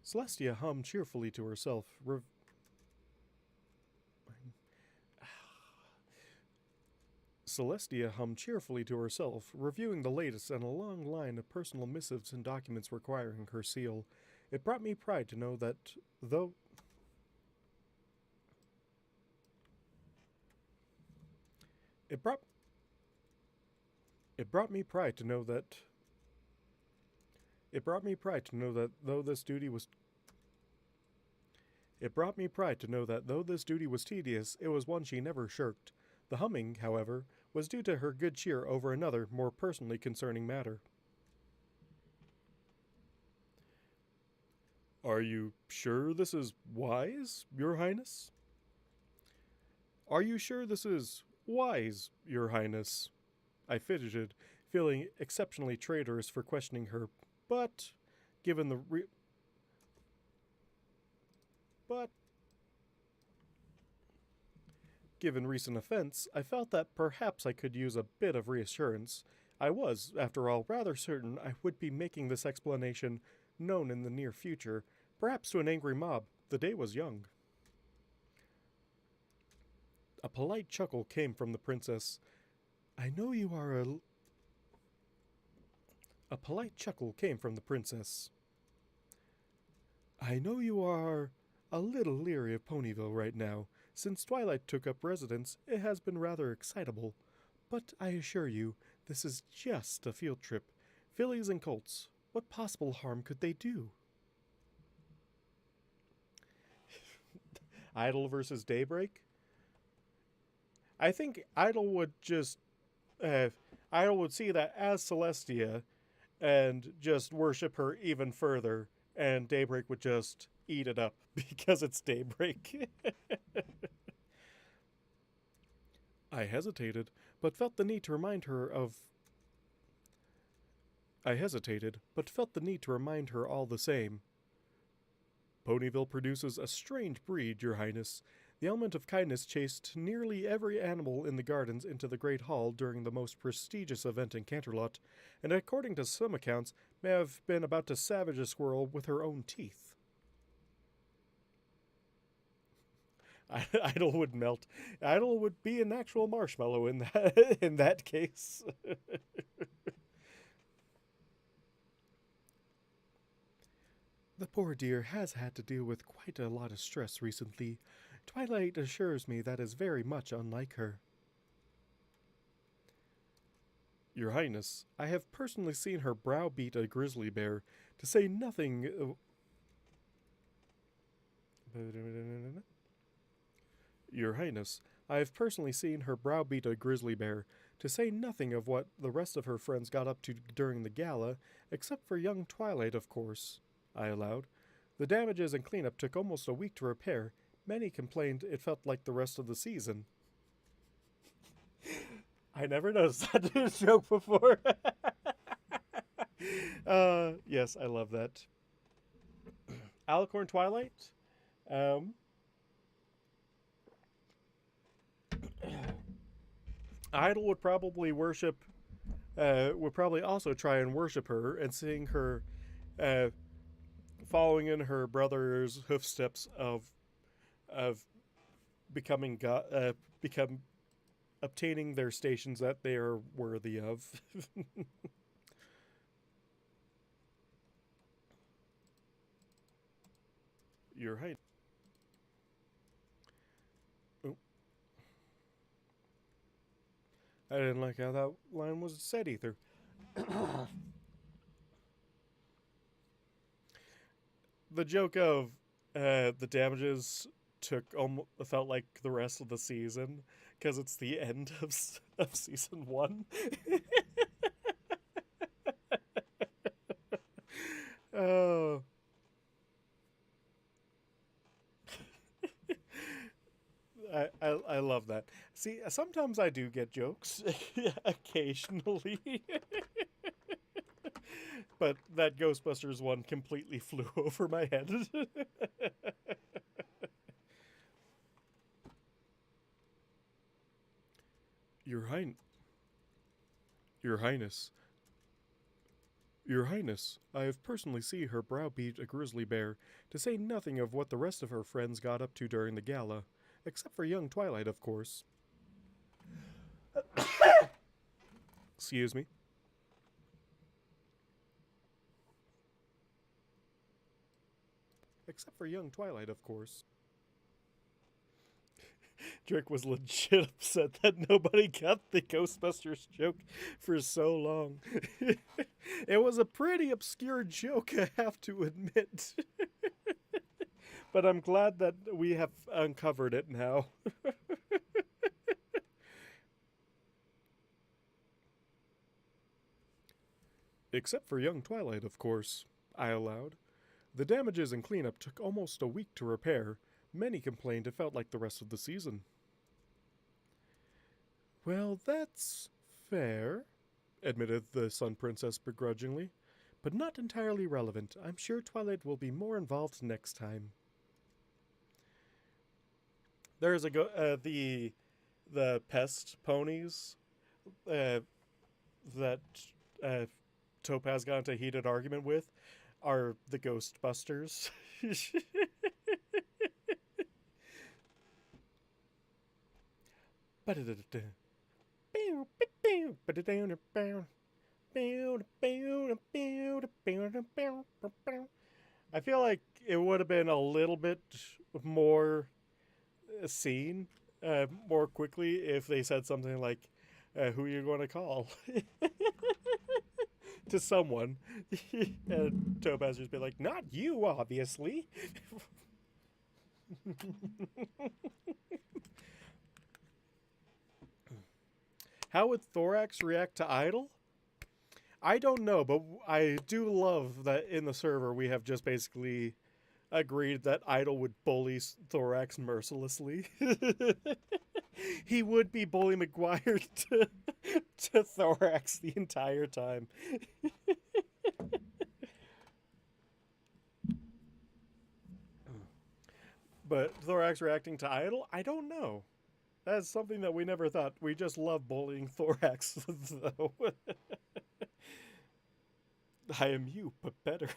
Celestia hummed cheerfully to herself. Celestia hummed cheerfully to herself, reviewing the latest in a long line of personal missives and documents requiring her seal. It brought me pride to know that, though. It brought. It brought me pride to know that. It brought me pride to know that though this duty was. It brought me pride to know that though this duty was tedious, it was one she never shirked. The humming, however, was due to her good cheer over another, more personally concerning matter. Are you sure this is wise, Your Highness? Are you sure this is wise, Your Highness? I fidgeted, feeling exceptionally traitorous for questioning her, but given the but given recent offense, I felt that perhaps I could use a bit of reassurance. I was, after all, rather certain I would be making this explanation known in the near future, perhaps to an angry mob. The day was young. A polite chuckle came from the princess. I know you are a. A polite chuckle came from the princess. I know you are a little leery of Ponyville right now. Since Twilight took up residence, it has been rather excitable. But I assure you, this is just a field trip. Fillies and colts, what possible harm could they do? Idle versus Daybreak? I think Idle would just. Idle would see that as Celestia and just worship her even further, and Daybreak would just eat it up because it's Daybreak. I hesitated, but felt the need to remind her of. I hesitated, but felt the need to remind her all the same. Ponyville produces a strange breed, Your Highness. The element of kindness chased nearly every animal in the gardens into the Great Hall during the most prestigious event in Canterlot, and according to some accounts, may have been about to savage a squirrel with her own teeth. Idle would melt. Idle would be an actual marshmallow in that case. The poor dear has had to deal with quite a lot of stress recently. Twilight assures me that is very much unlike her. Your Highness, I have personally seen her browbeat a grizzly bear, to say nothing of. Your Highness, I have personally seen her browbeat a grizzly bear, to say nothing of what the rest of her friends got up to during the gala, except for young Twilight, of course, I allowed. The damages and cleanup took almost a week to repair. Many complained it felt like the rest of the season. I never noticed that joke before. Yes, I love that. Alicorn Twilight. Idol would probably worship. Would probably also try and worship her and seeing her, following in her brother's hoofsteps of becoming God, obtaining their stations that they are worthy of. You're right. Oh, I didn't like how that line was said either. The joke of the damages took almost felt like the rest of the season because it's the end of season 1. Oh. I love that. See, sometimes I do get jokes, occasionally. But that Ghostbusters one completely flew over my head. Your Highness. Your Highness. Your Highness, I have personally seen her browbeat a grizzly bear, to say nothing of what the rest of her friends got up to during the gala. Except for young Twilight, of course. Excuse me. Except for young Twilight, of course. Drake was legit upset that nobody got the Ghostbusters joke for so long. It was a pretty obscure joke, I have to admit. But I'm glad that we have uncovered it now. Except for young Twilight, of course, I allowed. The damages and cleanup took almost a week to repair. Many complained it felt like the rest of the season. Well, that's fair, admitted the Sun Princess begrudgingly, but not entirely relevant. I'm sure Twilight will be more involved next time. There's the pest ponies that Topaz got into a heated argument with are the Ghostbusters. I feel like it would have been a little bit more seen more quickly if they said something like, who are you going to call? To someone. And Topaz just be like, not you, obviously. How would Thorax react to Idol? I don't know, but I do love that in the server we have just basically agreed that Idol would bully Thorax mercilessly. He would be Bully McGuire to Thorax the entire time. But Thorax reacting to Idol? I don't know. That's something that we never thought. We just love bullying Thorax, though. I am you, but better.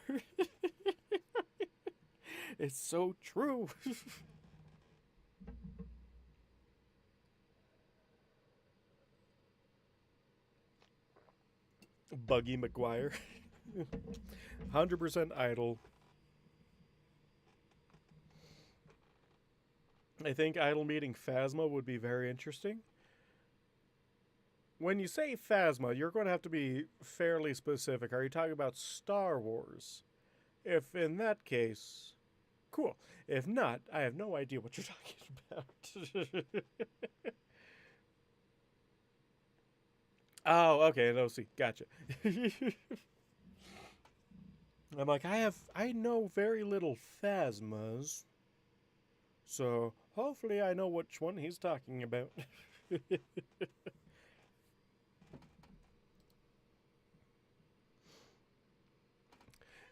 It's so true. Buggy McGuire. 100% Idol. I think Idol meeting Phasma would be very interesting. When you say Phasma, you're going to have to be fairly specific. Are you talking about Star Wars? If in that case, cool. If not, I have no idea what you're talking about. Oh, okay, no, see, gotcha. I'm like, I know very little Phasmas, so hopefully I know which one he's talking about.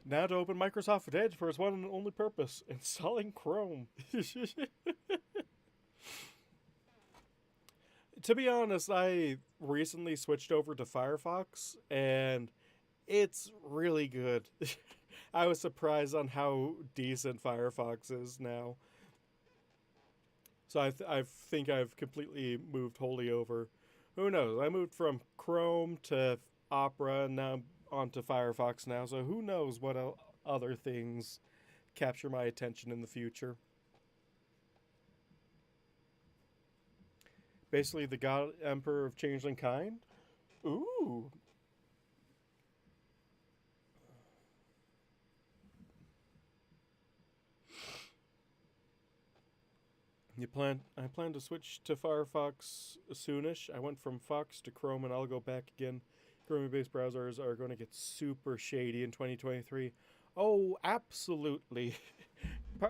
Now to open Microsoft Edge for its one and only purpose, installing Chrome. To be honest, I recently switched over to Firefox, and it's really good. I was surprised on how decent Firefox is now. So I think I've completely moved wholly over. Who knows? I moved from Chrome to Opera, and now I'm onto Firefox now. So who knows what other things capture my attention in the future. Basically, the God Emperor of Changeling Kind. Ooh. I plan to switch to Firefox soonish. I went from Fox to Chrome and I'll go back again. Chrome-based browsers are going to get super shady in 2023. Oh, absolutely.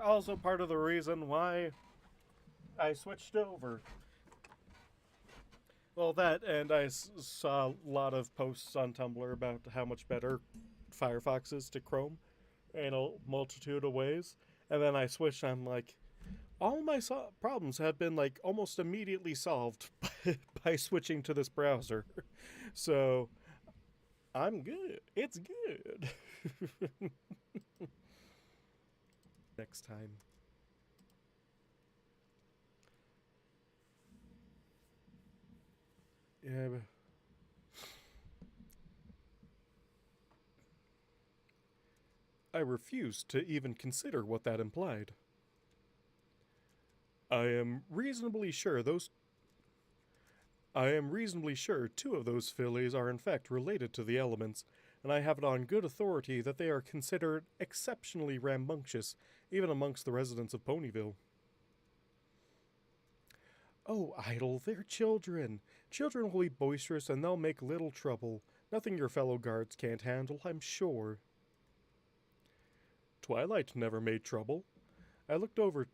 Also part of the reason why I switched over. Well, that, and I saw a lot of posts on Tumblr about how much better Firefox is to Chrome in a multitude of ways. And then I switched, I'm like, all my problems have been like almost immediately solved by switching to this browser. So I'm good. It's good. Next time. Yeah. I refused to even consider what that implied. I am reasonably sure two of those fillies are in fact related to the elements, and I have it on good authority that they are considered exceptionally rambunctious, even amongst the residents of Ponyville. Oh, Idle, they're children. Children will be boisterous and they'll make little trouble. Nothing your fellow guards can't handle, I'm sure. Twilight never made trouble. I looked over.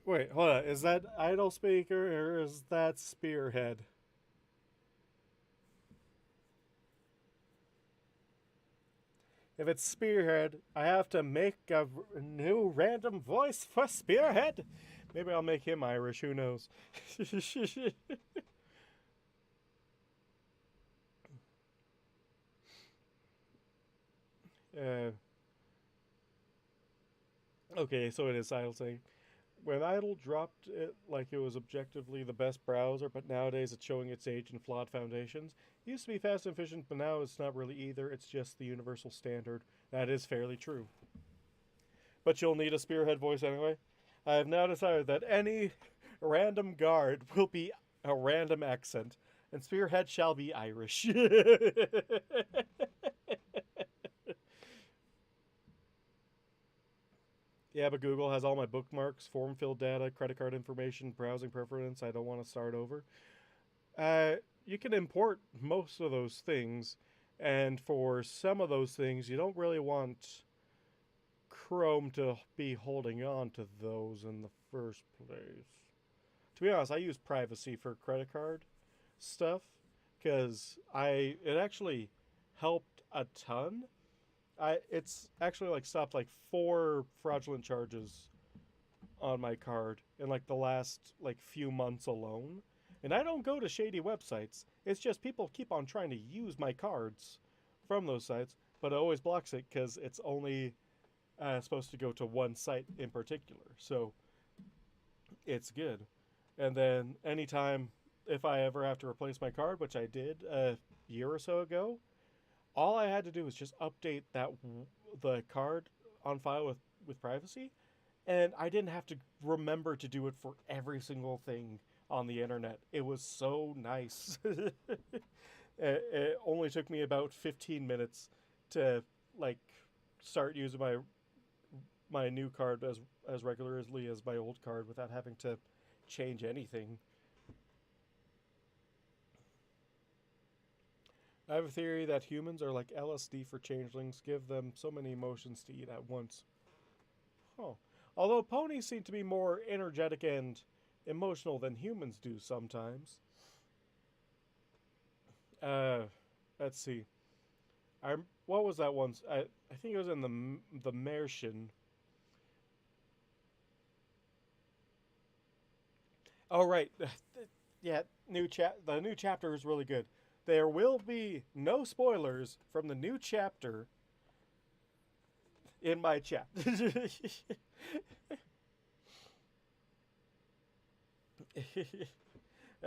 Wait, hold on. Is that Idle Speaker or is that Spearhead? If it's Spearhead, I have to make a new random voice for Spearhead. Maybe I'll make him Irish, who knows? uh, okay, so it is Idle saying. When Idle dropped it like it was objectively the best browser, but nowadays it's showing its age and flawed foundations. It used to be fast and efficient, but now it's not really either. It's just the universal standard. That is fairly true. But you'll need a Spearhead voice anyway. I have now decided that any random guard will be a random accent, and Spearhead shall be Irish. Yeah, but Google has all my bookmarks, form filled data, credit card information, browsing preference. I don't want to start over. You can import most of those things, and for some of those things, you don't really want Chrome to be holding on to those in the first place. To be honest, I use privacy for credit card stuff because it actually helped a ton. It's actually like stopped like 4 fraudulent charges on my card in like the last like few months alone. And I don't go to shady websites. It's just people keep on trying to use my cards from those sites, but it always blocks it because it's only supposed to go to one site in particular. So it's good. And then anytime if I ever have to replace my card, which I did a year or so ago, all I had to do was just update the card on file with privacy, and I didn't have to remember to do it for every single thing on the internet. It was so nice. It only took me about 15 minutes to like start using my new card as regularly as my old card without having to change anything. I have a theory that humans are like LSD for changelings, give them so many emotions to eat at once. Huh. Although ponies seem to be more energetic and emotional than humans do sometimes. Uh, let's see. What was that one? I think it was in the Martian. Oh right, yeah. The new chapter is really good. There will be no spoilers from the new chapter in my chat.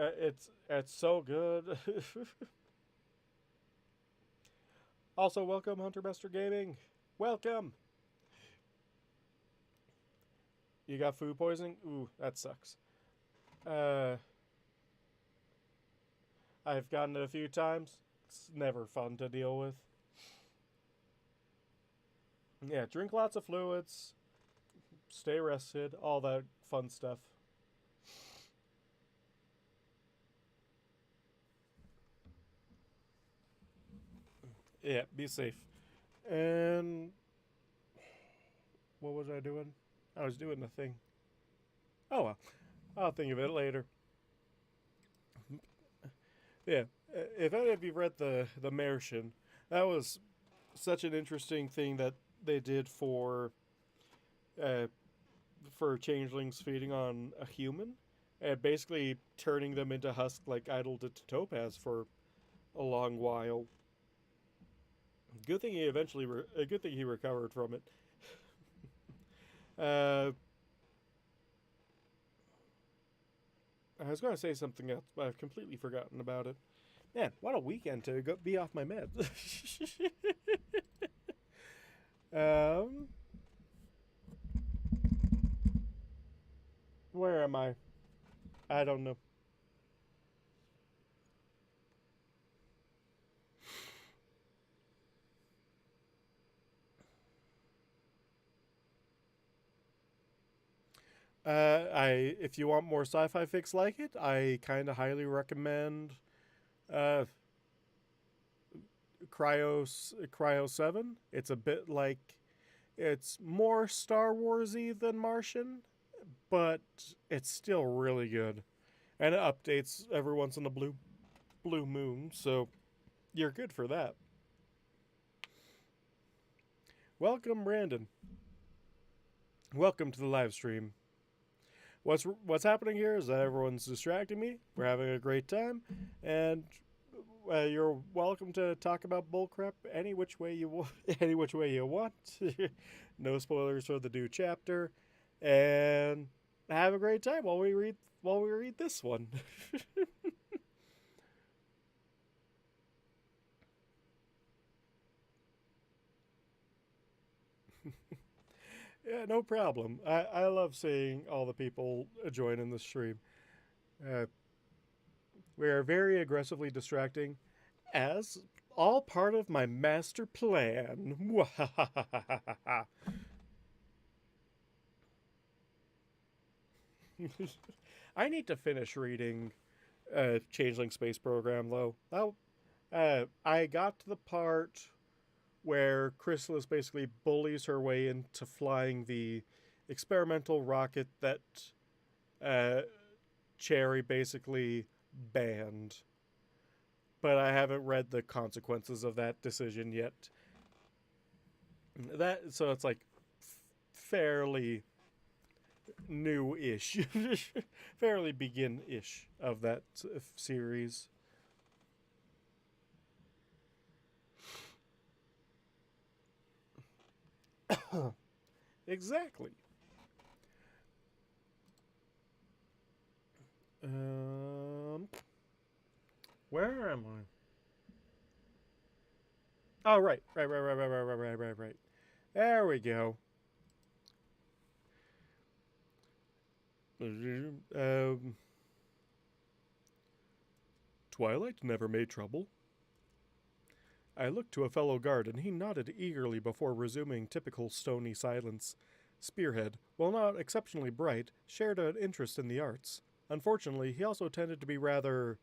It's so good. Also, welcome Hunter Master Gaming. Welcome. You got food poisoning? Ooh, that sucks. I've gotten it a few times. It's never fun to deal with. Yeah, drink lots of fluids, stay rested, all that fun stuff. Yeah, be safe. And what was I doing? I was doing the thing. Oh well, I'll think of it later. Yeah, if any of you read the Martian, that was such an interesting thing that they did uh, for changelings feeding on a human, and basically turning them into husk like Idol did to Topaz for a long while. Good thing he eventually, a good thing he recovered from it. Uh, I was going to say something else, but I've completely forgotten about it. Man, what a weekend to be off my meds. um, where am I? I don't know. If you want more sci-fi fix like it, I kind of highly recommend uh, Cryo 7. It's a bit like it's more Star Warsy than Martian, but it's still really good, and it updates every once in a blue moon, so you're good for that. Welcome, Brandon. Welcome to the live stream. What's happening here is that everyone's distracting me. We're having a great time, and you're welcome to talk about bullcrap any which way you any which way you want. No spoilers for the new chapter, and have a great time while we read this one. Yeah, no problem. I love seeing all the people join in the stream. Uh, we are very aggressively distracting, as all part of my master plan. I need to finish reading Changeling Space Program, though. I got to the part where Chrysalis basically bullies her way into flying the experimental rocket that uh, Cherry basically banned. But I haven't read the consequences of that decision yet. So it's like fairly new-ish, fairly begin-ish of that series. Exactly. Um, where am I? Oh, right. There we go. Twilight never made trouble. I looked to a fellow guard, and he nodded eagerly before resuming typical stony silence. Spearhead, while not exceptionally bright, shared an interest in the arts. Unfortunately, he also tended to be rather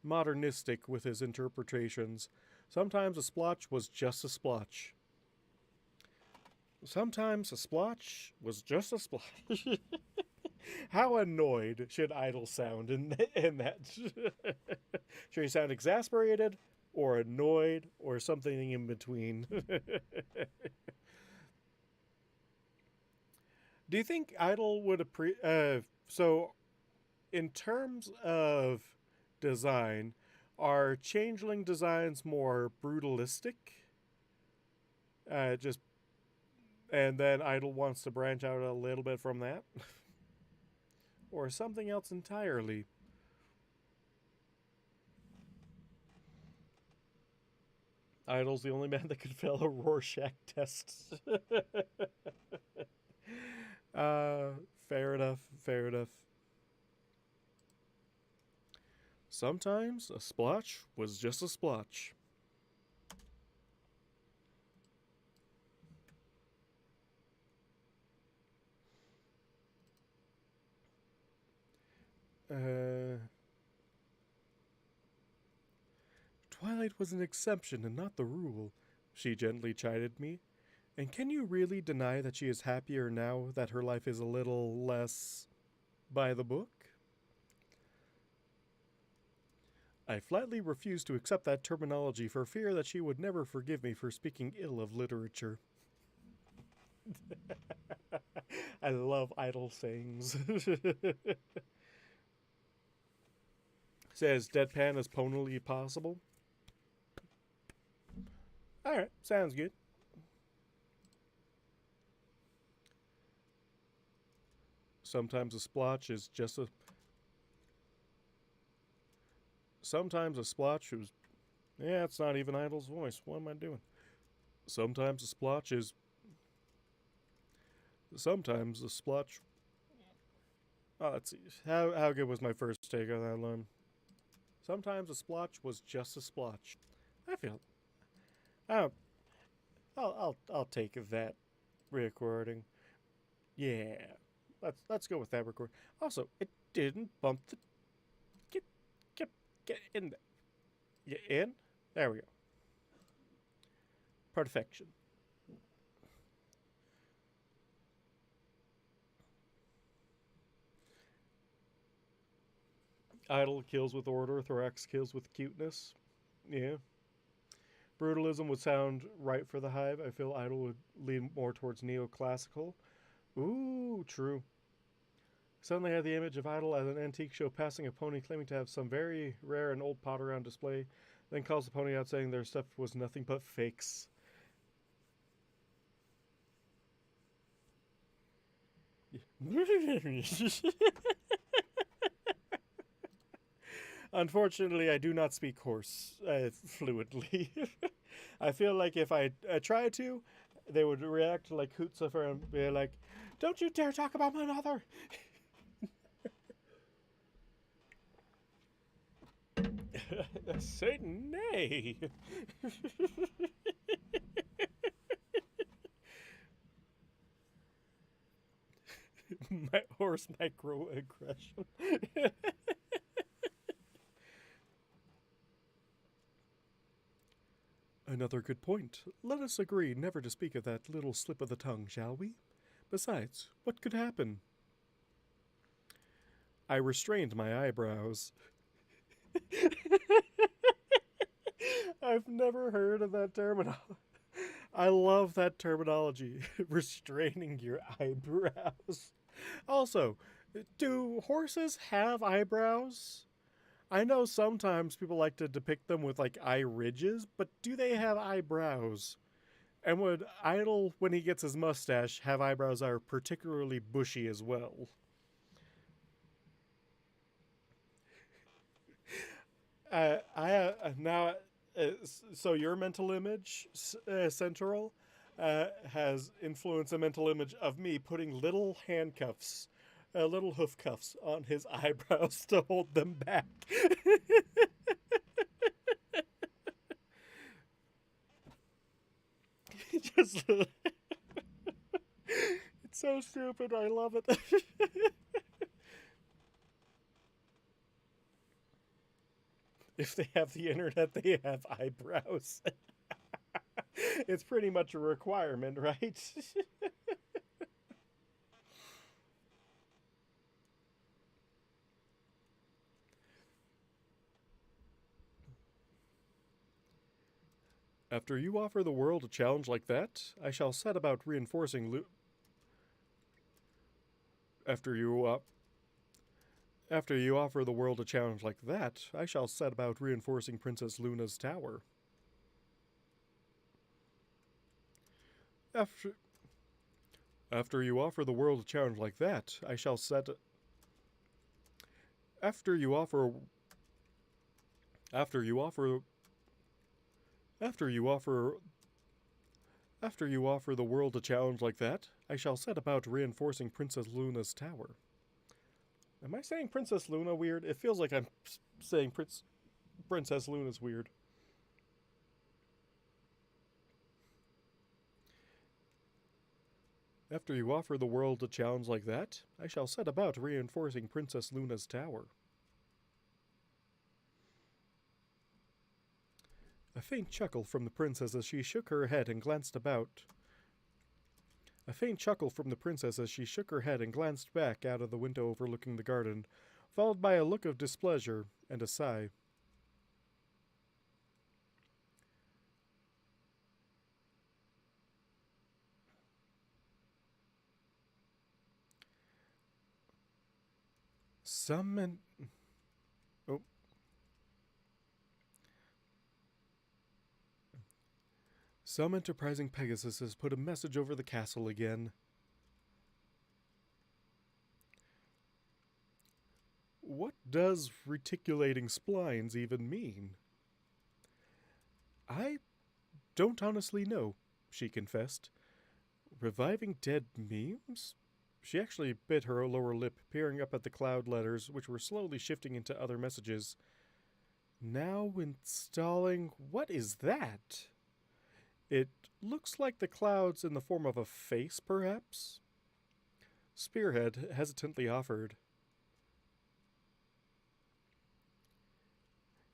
modernistic with his interpretations. Sometimes a splotch was just a splotch. Sometimes a splotch was just a splotch. How annoyed should Idol sound in that? Should he sound exasperated or annoyed or something in between? Do you think Idol would so in terms of design, are changeling designs more brutalistic? Just and then Idol wants to branch out a little bit from that, or something else entirely. Idol's the only man that could fail a Rorschach test. uh, fair enough. Fair enough. Sometimes a splotch was just a splotch. Twilight was an exception and not the rule, she gently chided me. And can you really deny that she is happier now that her life is a little less by the book? I flatly refused to accept that terminology for fear that she would never forgive me for speaking ill of literature. I love idle sayings. Says deadpan as ponily possible. Alright, sounds good. Sometimes a splotch is just a... Sometimes a splotch is... Yeah, it's not even Idle's voice. What am I doing? Sometimes a splotch is... Sometimes a splotch... Oh, let's see. How good was my first take on that line? Sometimes a splotch was just a splotch. I feel... Oh, I'll take that recording. Yeah. Let's go with that record. Also, it didn't bump the... Get in there. You in? There we go. Perfection. Idle kills with order, Thorax kills with cuteness. Yeah. Brutalism would sound right for the Hive. I feel Idle would lean more towards neoclassical. Ooh, true. Suddenly had the image of Idle at an antique show passing a pony claiming to have some very rare and old pot around display, then calls the pony out saying their stuff was nothing but fakes. Unfortunately, I do not speak horse fluently. I feel like if I try to, they would react like Hootsucker and be like, "Don't you dare talk about my mother!" Say nay. My horse microaggression. Another good point. Let us agree never to speak of that little slip of the tongue, shall we? Besides, what could happen? I restrained my eyebrows. I've never heard of that terminology. I love that terminology. Restraining your eyebrows. Also, do horses have eyebrows? I know sometimes people like to depict them with like eye ridges, but do they have eyebrows? And would Idle, when he gets his mustache, have eyebrows that are particularly bushy as well? Now, so your mental image, Central, has influenced a mental image of me putting little handcuffs, little hoof cuffs on his eyebrows to hold them back. Just, it's so stupid. I love it. If they have the internet, they have eyebrows. It's pretty much a requirement, right? After you offer the world a challenge like that, I shall set about reinforcing After you offer the world a challenge like that, I shall set about reinforcing Princess Luna's tower. After you offer the world a challenge like that, I shall set... After you offer... After you offer... After you offer... After you offer the world a challenge like that, I shall set about reinforcing Princess Luna's tower. Am I saying Princess Luna weird? It feels like I'm saying Princess Luna's weird. After you offer the world a challenge like that, I shall set about reinforcing Princess Luna's tower. A faint chuckle from the princess as she shook her head and glanced about. A faint chuckle from the princess as she shook her head and glanced back out of the window overlooking the garden, followed by a look of displeasure and a sigh. Some enterprising Pegasus has put a message over the castle again. What does reticulating splines even mean? I don't honestly know, she confessed. Reviving dead memes? She actually bit her lower lip, peering up at the cloud letters, which were slowly shifting into other messages. Now installing... What is that? It looks like the clouds in the form of a face, perhaps? Spearhead hesitantly offered.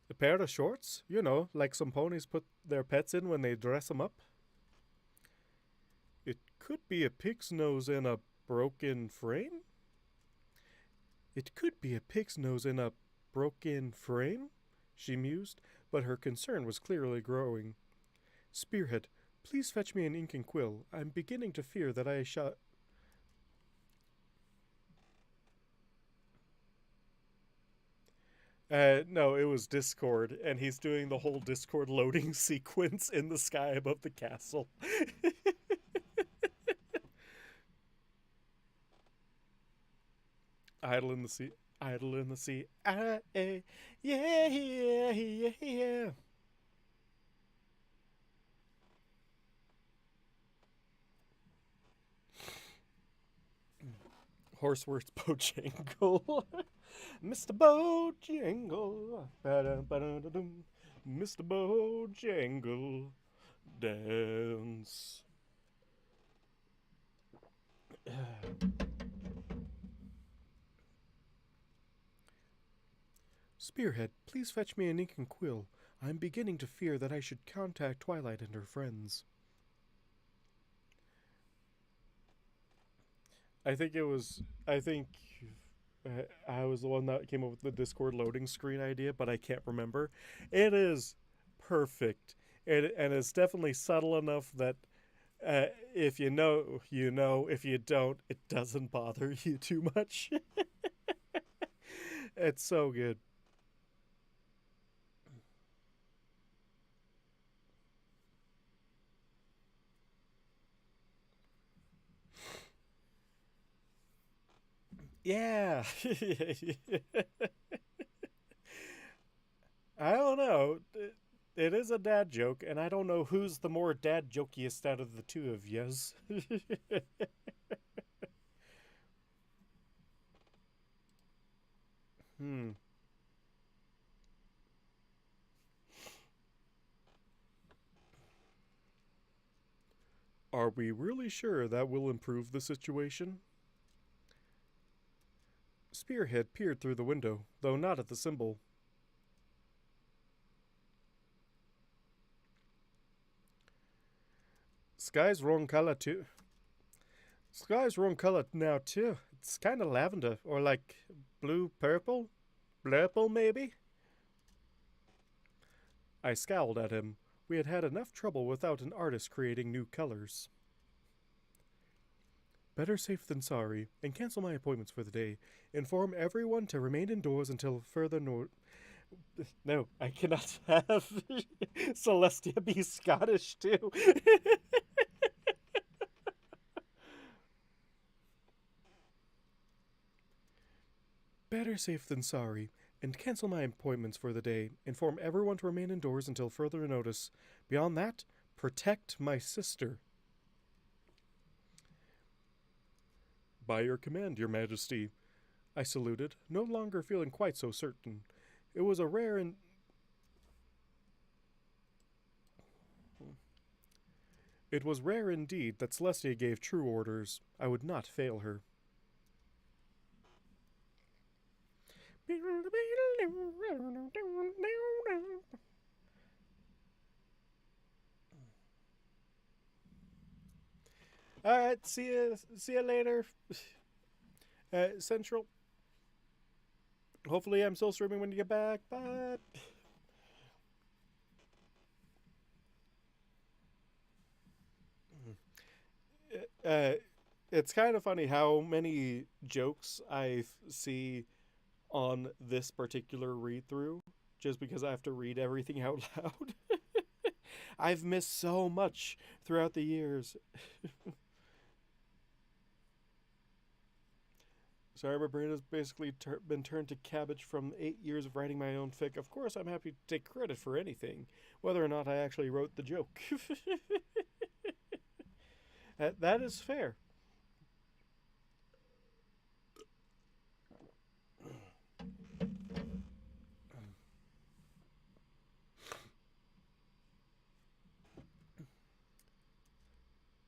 A pair of shorts? You know, like some ponies put their pets in when they dress them up? It could be a pig's nose in a broken frame? It could be a pig's nose in a broken frame? She mused, but her concern was clearly growing. Spearhead, please fetch me an ink and quill. I'm beginning to fear that I shall... No, it was Discord, and he's doing the whole Discord loading sequence in the sky above the castle. Idle in the sea, idle in the sea, yeah, yeah, yeah, yeah. Horseworth Bojangle. Mr. Bojangle. Mr. Bojangle. Dance. Spearhead, please fetch me an ink and quill. I'm beginning to fear that I should contact Twilight and her friends. I think I was the one that came up with the Discord loading screen idea, but I can't remember. It is perfect. And it's definitely subtle enough that if you know, you know. If you don't, it doesn't bother you too much. It's so good. Yeah. I don't know. It is a dad joke, and I don't know who's the more dad jokiest out of the two of yous. Hmm. Are we really sure that will improve the situation? Spearhead peered through the window, though not at the symbol. Sky's wrong color too. Sky's wrong color now too. It's kind of lavender, or like blue purple? Blurple maybe? I scowled at him. We had had enough trouble without an artist creating new colors. Better safe than sorry, and cancel my appointments for the day. Inform everyone to remain indoors until further No, I cannot have Celestia be Scottish too. Better safe than sorry, and cancel my appointments for the day. Inform everyone to remain indoors until further notice. Beyond that, protect my sister. By your command, your majesty. I saluted, no longer feeling quite so certain. It was rare indeed that Celestia gave true orders. I would not fail her. All right, see you later. Central. Hopefully, I'm still streaming when you get back. Bye. Uh, it's kind of funny how many jokes I see on this particular read through just because I have to read everything out loud. I've missed so much throughout the years. Sorry, my brain has basically been turned to cabbage from 8 years of writing my own fic. Of course, I'm happy to take credit for anything, whether or not I actually wrote the joke. That is fair.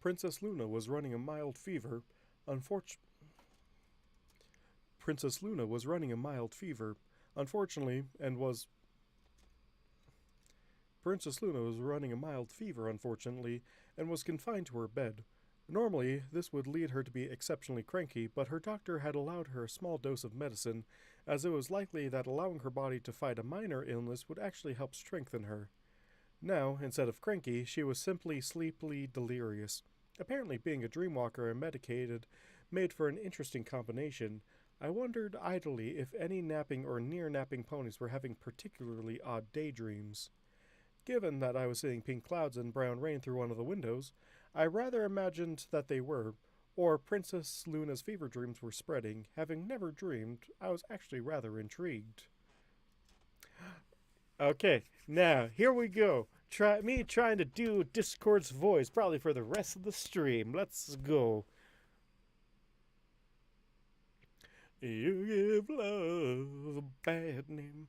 Princess Luna was running a mild fever. Unfortunately, Princess Luna was running a mild fever. Unfortunately, and was Princess Luna was running a mild fever, unfortunately, and was confined to her bed. Normally, this would lead her to be exceptionally cranky, but her doctor had allowed her a small dose of medicine, as it was likely that allowing her body to fight a minor illness would actually help strengthen her. Now, instead of cranky, she was simply sleepily delirious. Apparently, being a dreamwalker and medicated made for an interesting combination. I wondered idly if any napping or near napping ponies were having particularly odd daydreams. Given that I was seeing pink clouds and brown rain through one of the windows, I rather imagined that they were, or Princess Luna's fever dreams were spreading. Having never dreamed, I was actually rather intrigued. Okay, now here we go. Trying to do Discord's voice, probably for the rest of the stream. Let's go. You give love a bad name.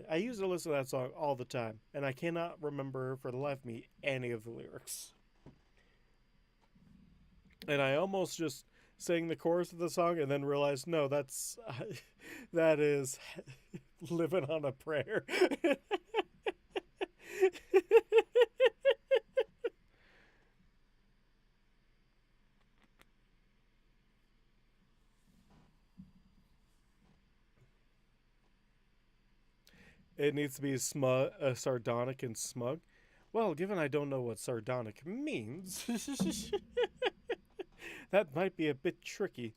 I used to listen to that song all the time, and I cannot remember for the life of me any of the lyrics. And I almost just sang the chorus of the song and then realized, no, that is living on a prayer. It needs to be sardonic and smug. Well, given I don't know what sardonic means, that might be a bit tricky.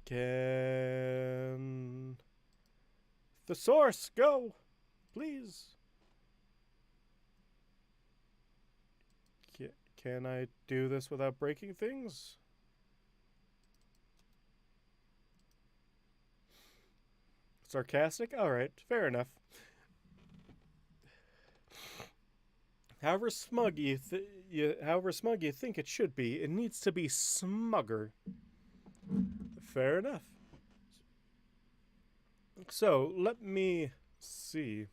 Can the source go, please? Can I do this without breaking things? Sarcastic? Alright, fair enough. However smug you think it should be, it needs to be smugger. Fair enough. So let me see.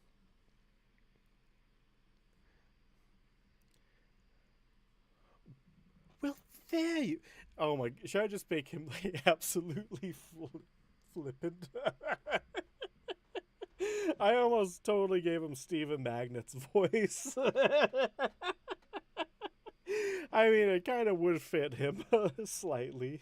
Well, there you. Oh my! Should I just make him like absolutely flippant? I almost totally gave him Stephen Magnet's voice. I mean, it kind of would fit him slightly.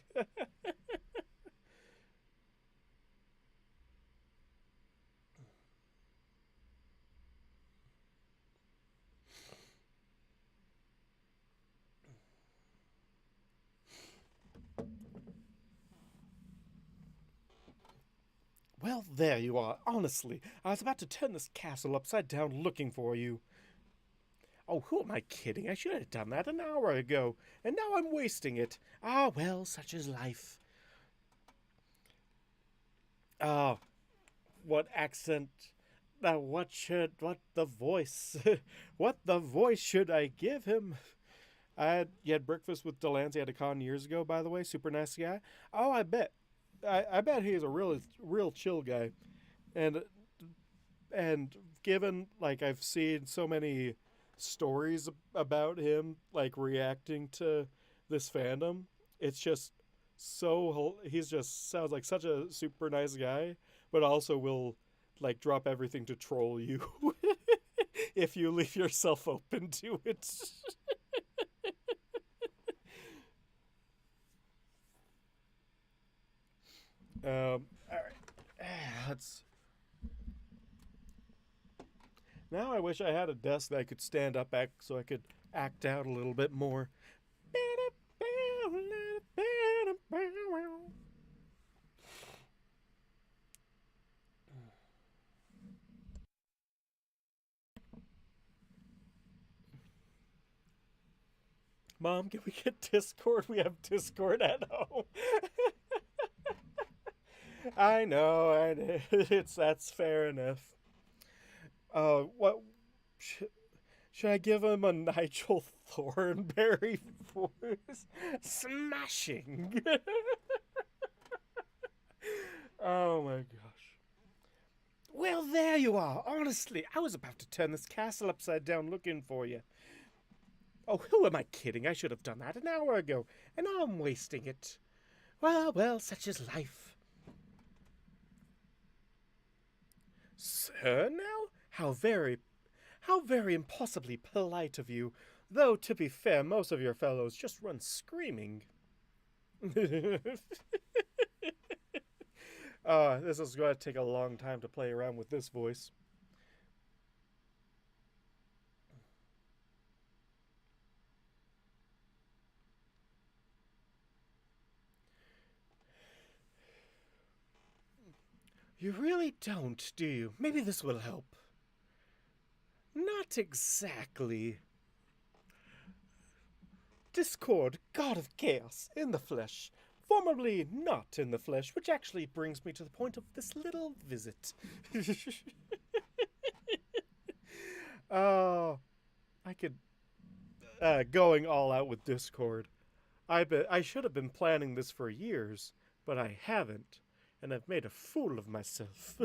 Well, there you are. Honestly, I was about to turn this castle upside down looking for you. Oh, who am I kidding? I should have done that an hour ago, and now I'm wasting it. Ah, well, such is life. Oh, what accent? What the voice? What the voice should I give him? You had breakfast with Delancey at a con years ago, by the way. Super nice guy. Oh, I bet. I bet he's a real chill guy. And and given like I've seen so many stories about him like reacting to this fandom. It's just he's just sounds like such a super nice guy, but also will like drop everything to troll you if you leave yourself open to it. All right. Let's. Now I wish I had a desk that I could stand up at so I could act out a little bit more. Mom, can we get Discord? We have Discord at home. I know, that's fair enough. What should I give him a Nigel Thornberry voice? Smashing. Oh my gosh. Well, there you are. Honestly, I was about to turn this castle upside down looking for you. Oh, who am I kidding? I should have done that an hour ago, and now I'm wasting it. Well, such is life. Sir, now? How very impossibly polite of you. Though, to be fair, most of your fellows just run screaming. This is going to take a long time to play around with this voice. You really don't, do you? Maybe this will help. Not exactly. Discord, god of chaos, in the flesh. Formerly not in the flesh, which actually brings me to the point of this little visit. Oh, I could... going all out with Discord. I should have been planning this for years, but I haven't, and I've made a fool of myself.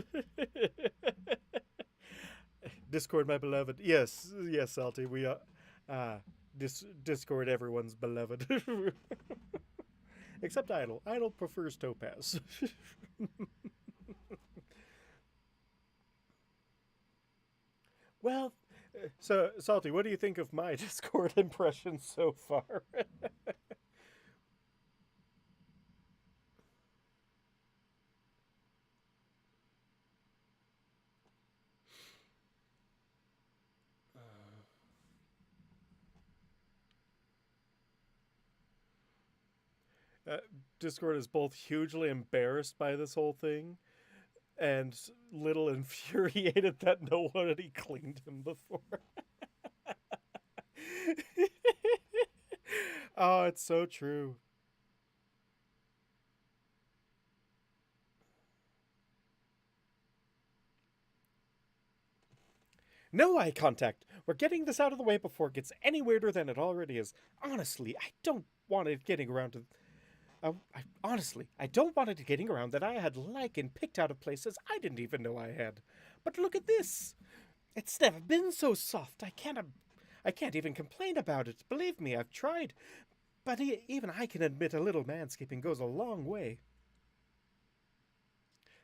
Discord, my beloved. Yes, Salty, we are... Discord, everyone's beloved. Except Idle. Idle prefers Topaz. Well, so, Salty, what do you think of my Discord impression so far? uh, Discord is both hugely embarrassed by this whole thing and little infuriated that nobody cleaned him before. Oh, it's so true. No eye contact. We're getting this out of the way before it gets any weirder than it already is. Honestly, I don't want it getting around to. Honestly, I don't want it getting around that I had lichen picked out of places I didn't even know I had. But look at this. It's never been so soft. I can't even complain about it. Believe me, I've tried. But even I can admit a little manscaping goes a long way.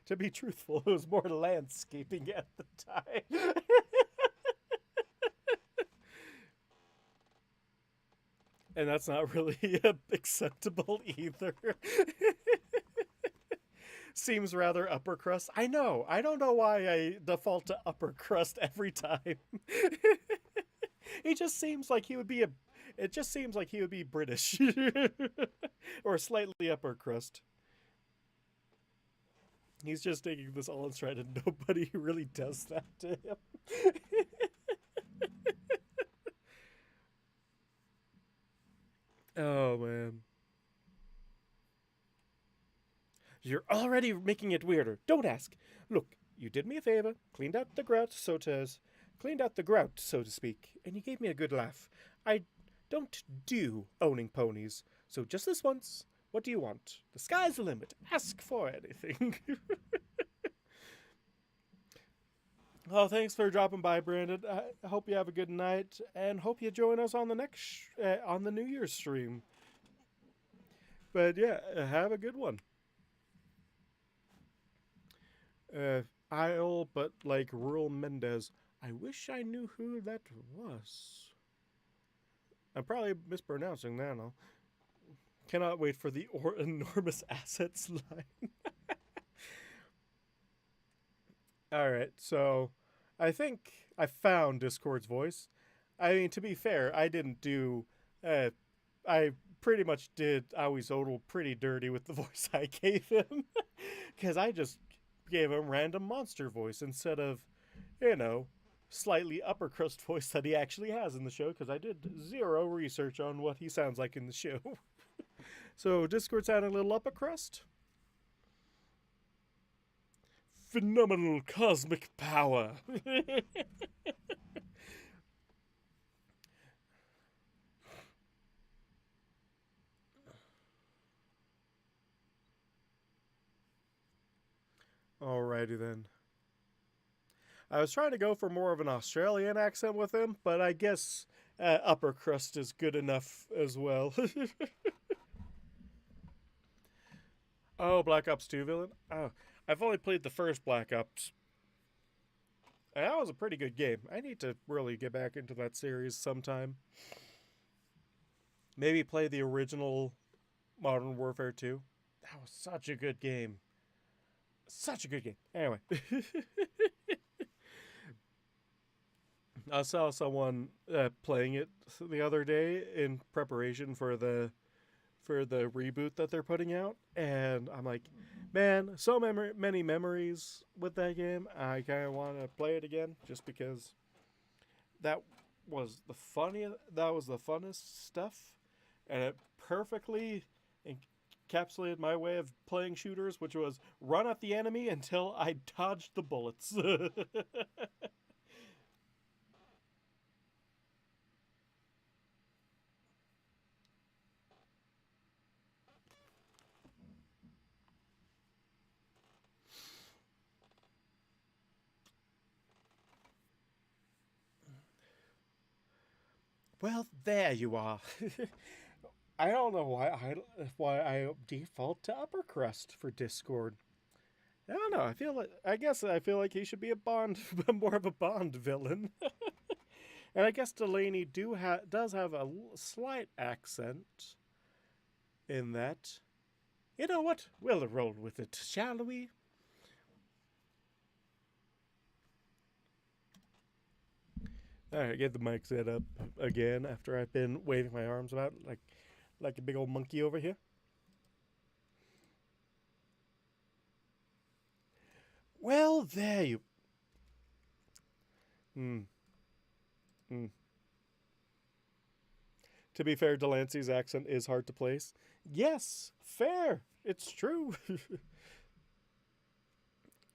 To be truthful, it was more landscaping at the time. And that's not really acceptable either. Seems rather upper crust. I know. I don't know why I default to upper crust every time. He just seems like he would be a. It just seems like he would be British or slightly upper crust. He's just taking this all in stride, and nobody really does that to him. Oh man. You're already making it weirder. Don't ask. Look, you did me a favor, cleaned out the grout, so to speak, and you gave me a good laugh. I don't do owning ponies, so just this once, what do you want? The sky's the limit. Ask for anything. Well, thanks for dropping by, Brandon. I hope you have a good night, and hope you join us on the next on the New Year's stream. But yeah, have a good one. I'll, but like Rural Mendez. I wish I knew who that was. I'm probably mispronouncing that. I cannot wait for the enormous assets line. All right, so I think I found Discord's voice. I mean, to be fair, I didn't do. I pretty much did Always Odal pretty dirty with the voice I gave him, because I just gave him random monster voice instead of, you know, slightly upper crust voice that he actually has in the show. Because I did zero research on what he sounds like in the show. So Discord sounding a little upper crust. Phenomenal cosmic power. Alrighty then. I was trying to go for more of an Australian accent with him, but I guess upper crust is good enough as well. Oh, Black Ops 2 villain? Oh, I've only played the first Black Ops. And that was a pretty good game. I need to really get back into that series sometime. Maybe play the original Modern Warfare 2. That was such a good game. Such a good game. Anyway. I saw someone playing it the other day in preparation for the reboot that they're putting out, and I'm like, man, so many memories with that game. I kind of want to play it again just because that was the funnest stuff, and it perfectly encapsulated my way of playing shooters, which was run at the enemy until I dodged the bullets. Well, there you are. I don't know why I default to upper crust for Discord. I don't know. I feel like he should be a Bond, more of a Bond villain. And I guess Delaney does have a slight accent in that. You know what? We'll roll with it, shall we? All right, get the mic set up again after I've been waving my arms about like a big old monkey over here. Well, there you. Hmm. Hmm. To be fair, Delancey's accent is hard to place. Yes, fair. It's true.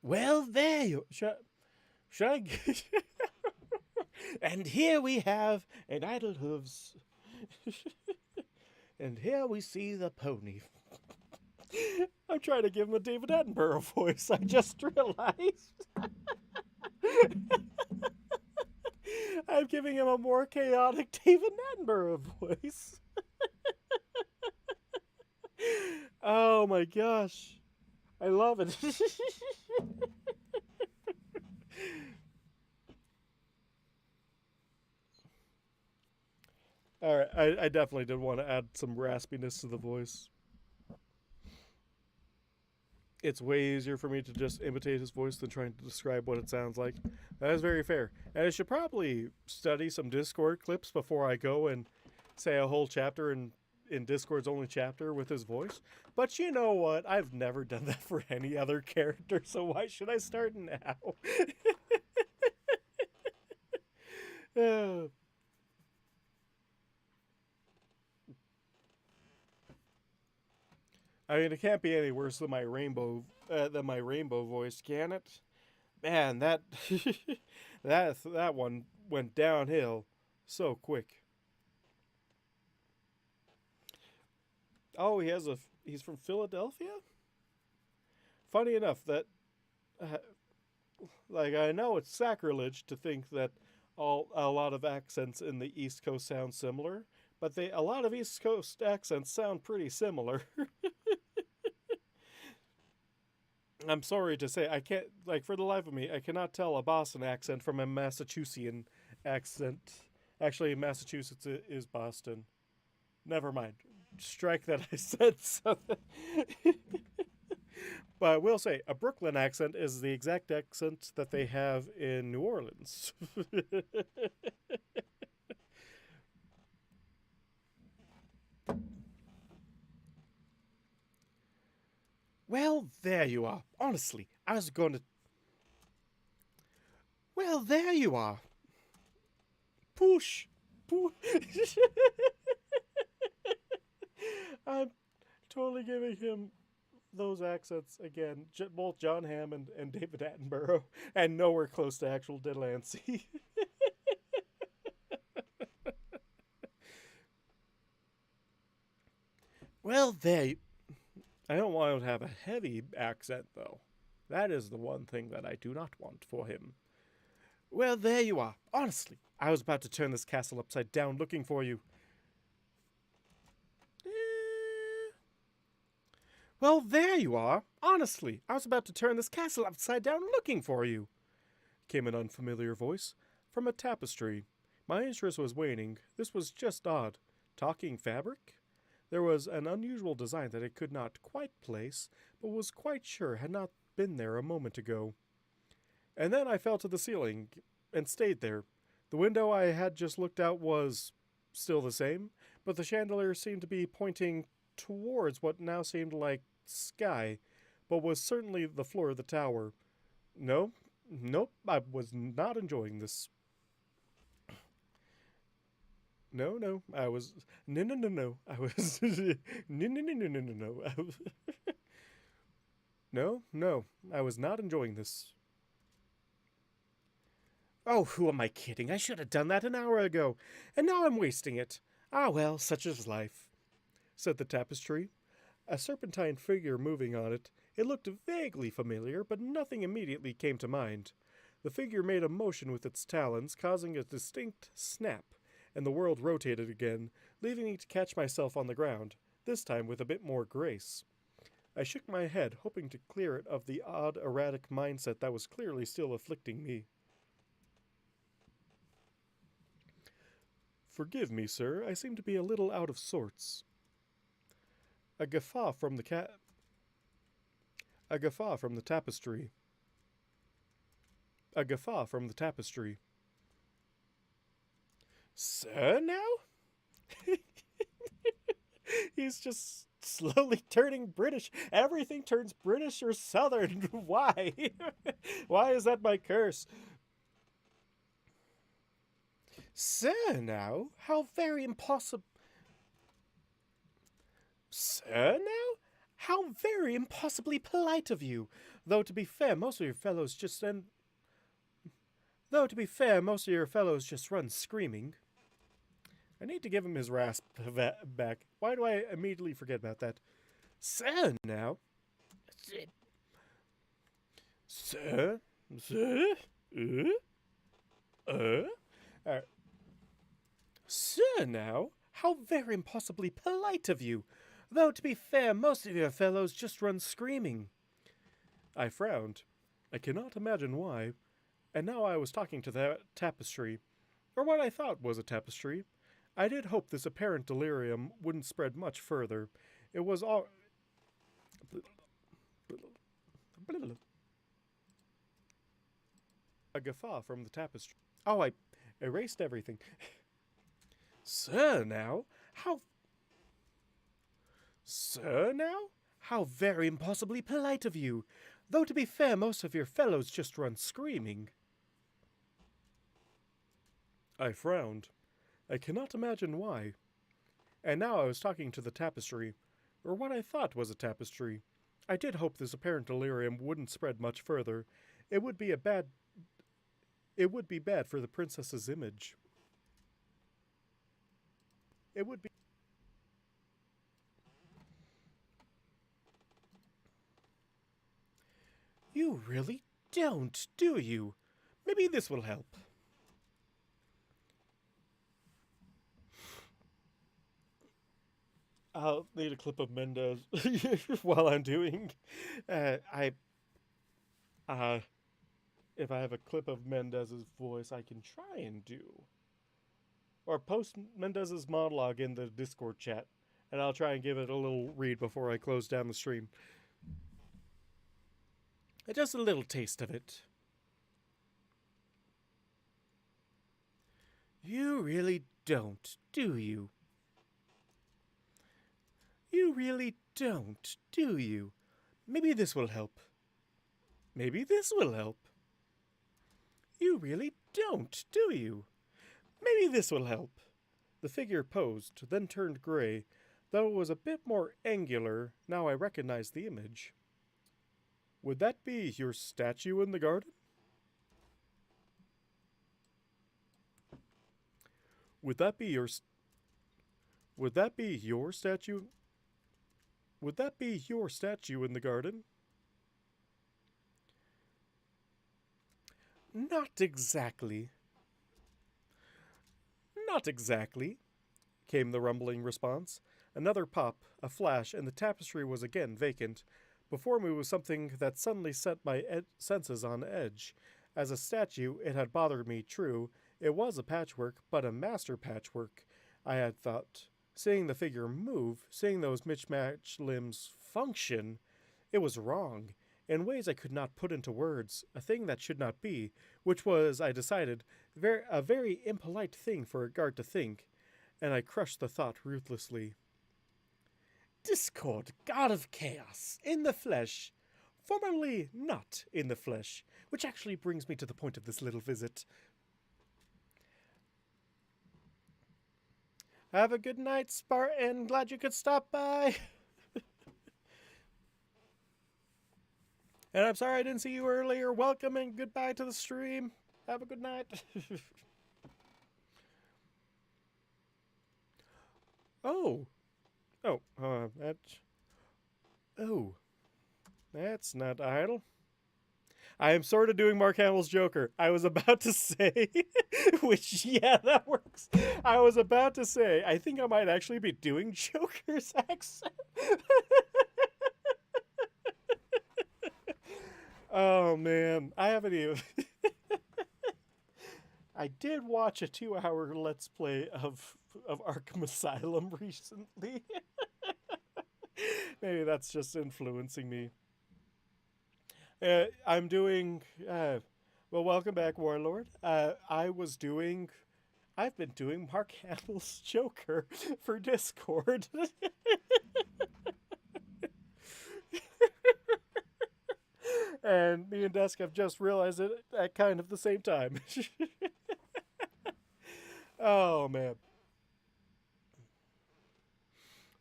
Well, there you. Should I? And here we have an idle hooves. And here we see the pony. I'm trying to give him a David Attenborough voice. I just realized. I'm giving him a more chaotic David Attenborough voice. Oh my gosh. I love it. All right, I definitely did want to add some raspiness to the voice. It's way easier for me to just imitate his voice than trying to describe what it sounds like. That is very fair. And I should probably study some Discord clips before I go and say a whole chapter in Discord's only chapter with his voice. But you know what? I've never done that for any other character, so why should I start now? uh, I mean, it can't be any worse than my rainbow voice, can it? Man, that that one went downhill so quick. Oh, he's from Philadelphia. Funny enough, that uh, like I know it's sacrilege to think that a lot of accents in the East Coast sound similar, but a lot of East Coast accents sound pretty similar. I'm sorry to say, I can't, like, for the life of me, I cannot tell a Boston accent from a Massachusettsian accent. Actually, Massachusetts is Boston. Never mind. Strike that I said so. But I will say, a Brooklyn accent is the exact accent that they have in New Orleans. Well, there you are. Honestly, I was going to. Well, there you are. Push. Push. I'm totally giving him those accents again. Both John Hammond and David Attenborough, and nowhere close to actual Delancey. Well, I don't want him to have a heavy accent, though. That is the one thing that I do not want for him. Well, there you are. Honestly, I was about to turn this castle upside down looking for you. Well, there you are. Honestly, I was about to turn this castle upside down looking for you, came an unfamiliar voice from a tapestry. My interest was waning. This was just odd. Talking fabric? There was an unusual design that I could not quite place, but was quite sure had not been there a moment ago. And then I fell to the ceiling and stayed there. The window I had just looked out was still the same, but the chandelier seemed to be pointing towards what now seemed like sky, but was certainly the floor of the tower. No, nope, I was not enjoying this. No, I was. No, I was. No. No, I was not enjoying this. Oh, who am I kidding? I should have done that an hour ago, and now I'm wasting it. Ah, well, such is life, said the tapestry. A serpentine figure moving on it. It looked vaguely familiar, but nothing immediately came to mind. The figure made a motion with its talons, causing a distinct snap, and the world rotated again, leaving me to catch myself on the ground, this time with a bit more grace. I shook my head, hoping to clear it of the odd, erratic mindset that was clearly still afflicting me. Forgive me, sir, I seem to be a little out of sorts. A guffaw from the A guffaw from the tapestry. A guffaw from the tapestry. Sir, now? He's just slowly turning British. Everything turns British or Southern. Why? Why is that my curse? Sir, now? How very impossible. Sir, now? How very impossibly polite of you. Though to be fair, most of your fellows just run screaming. I need to give him his rasp back. Why do I immediately forget about that? Sir, now? Sir? Sir? Sir, now? How very impossibly polite of you. Though, to be fair, most of your fellows just run screaming. I frowned. I cannot imagine why. And now I was talking to the tapestry, or what I thought was a tapestry. I did hope this apparent delirium wouldn't spread much further. It was all... A guffaw from the tapestry. Oh, I erased everything. Sir, now? How... Sir, now? How very impossibly polite of you. Though, to be fair, most of your fellows just run screaming. I frowned. I cannot imagine why. And now I was talking to the tapestry, or what I thought was a tapestry. I did hope this apparent delirium wouldn't spread much further. It would be bad for the princess's image. It would be... You really don't, do you? Maybe this will help. I'll need a clip of Mendez while I'm doing. I if I have a clip of Mendez's voice, I can try and do, or post Mendez's monologue in the Discord chat, and I'll try and give it a little read before I close down the stream. Just a little taste of it. You really don't, do you? You really don't, do you? Maybe this will help. Maybe this will help. You really don't, do you? Maybe this will help. The figure posed, then turned gray. Though it was a bit more angular, now I recognized the image. Would that be your statue in the garden? Would that be your statue? Would that be your statue in the garden? Not exactly. Not exactly, came the rumbling response. Another pop, a flash, and the tapestry was again vacant. Before me was something that suddenly set my senses on edge. As a statue, it had bothered me, true. It was a patchwork, but a master patchwork, I had thought. Seeing the figure move, seeing those mismatched limbs function, it was wrong. In ways I could not put into words, a thing that should not be, which was, I decided, a very impolite thing for a guard to think, and I crushed the thought ruthlessly. Discord, god of chaos, in the flesh, formerly not in the flesh, which actually brings me to the point of this little visit. Have a good night, Spartan. Glad you could stop by. And I'm sorry I didn't see you earlier. Welcome and goodbye to the stream. Have a good night. Oh. Oh, that's not idle. I am sort of doing Mark Hamill's Joker. I was about to say, which, yeah, that works. I was about to say, I think I might actually be doing Joker's accent. Oh, man. I haven't even... I did watch a 2-hour Let's Play of Arkham Asylum recently. Maybe that's just influencing me. I'm doing... well, welcome back, Warlord. I've been doing Mark Hamill's Joker for Discord. And me and Desk have just realized it at kind of the same time. Oh, man.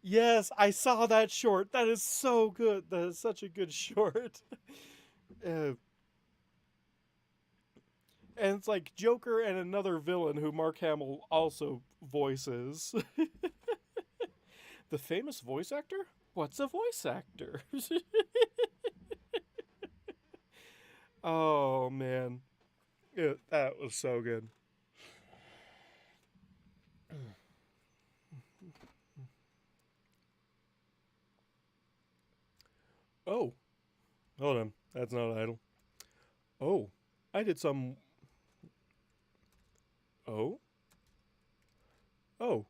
Yes, I saw that short. That is so good. That is such a good short. And it's like Joker and another villain who Mark Hamill also voices. The famous voice actor? What's a voice actor? Oh, man. That was so good. Oh. Hold on. That's not idle. Oh. I did some... Oh? Oh.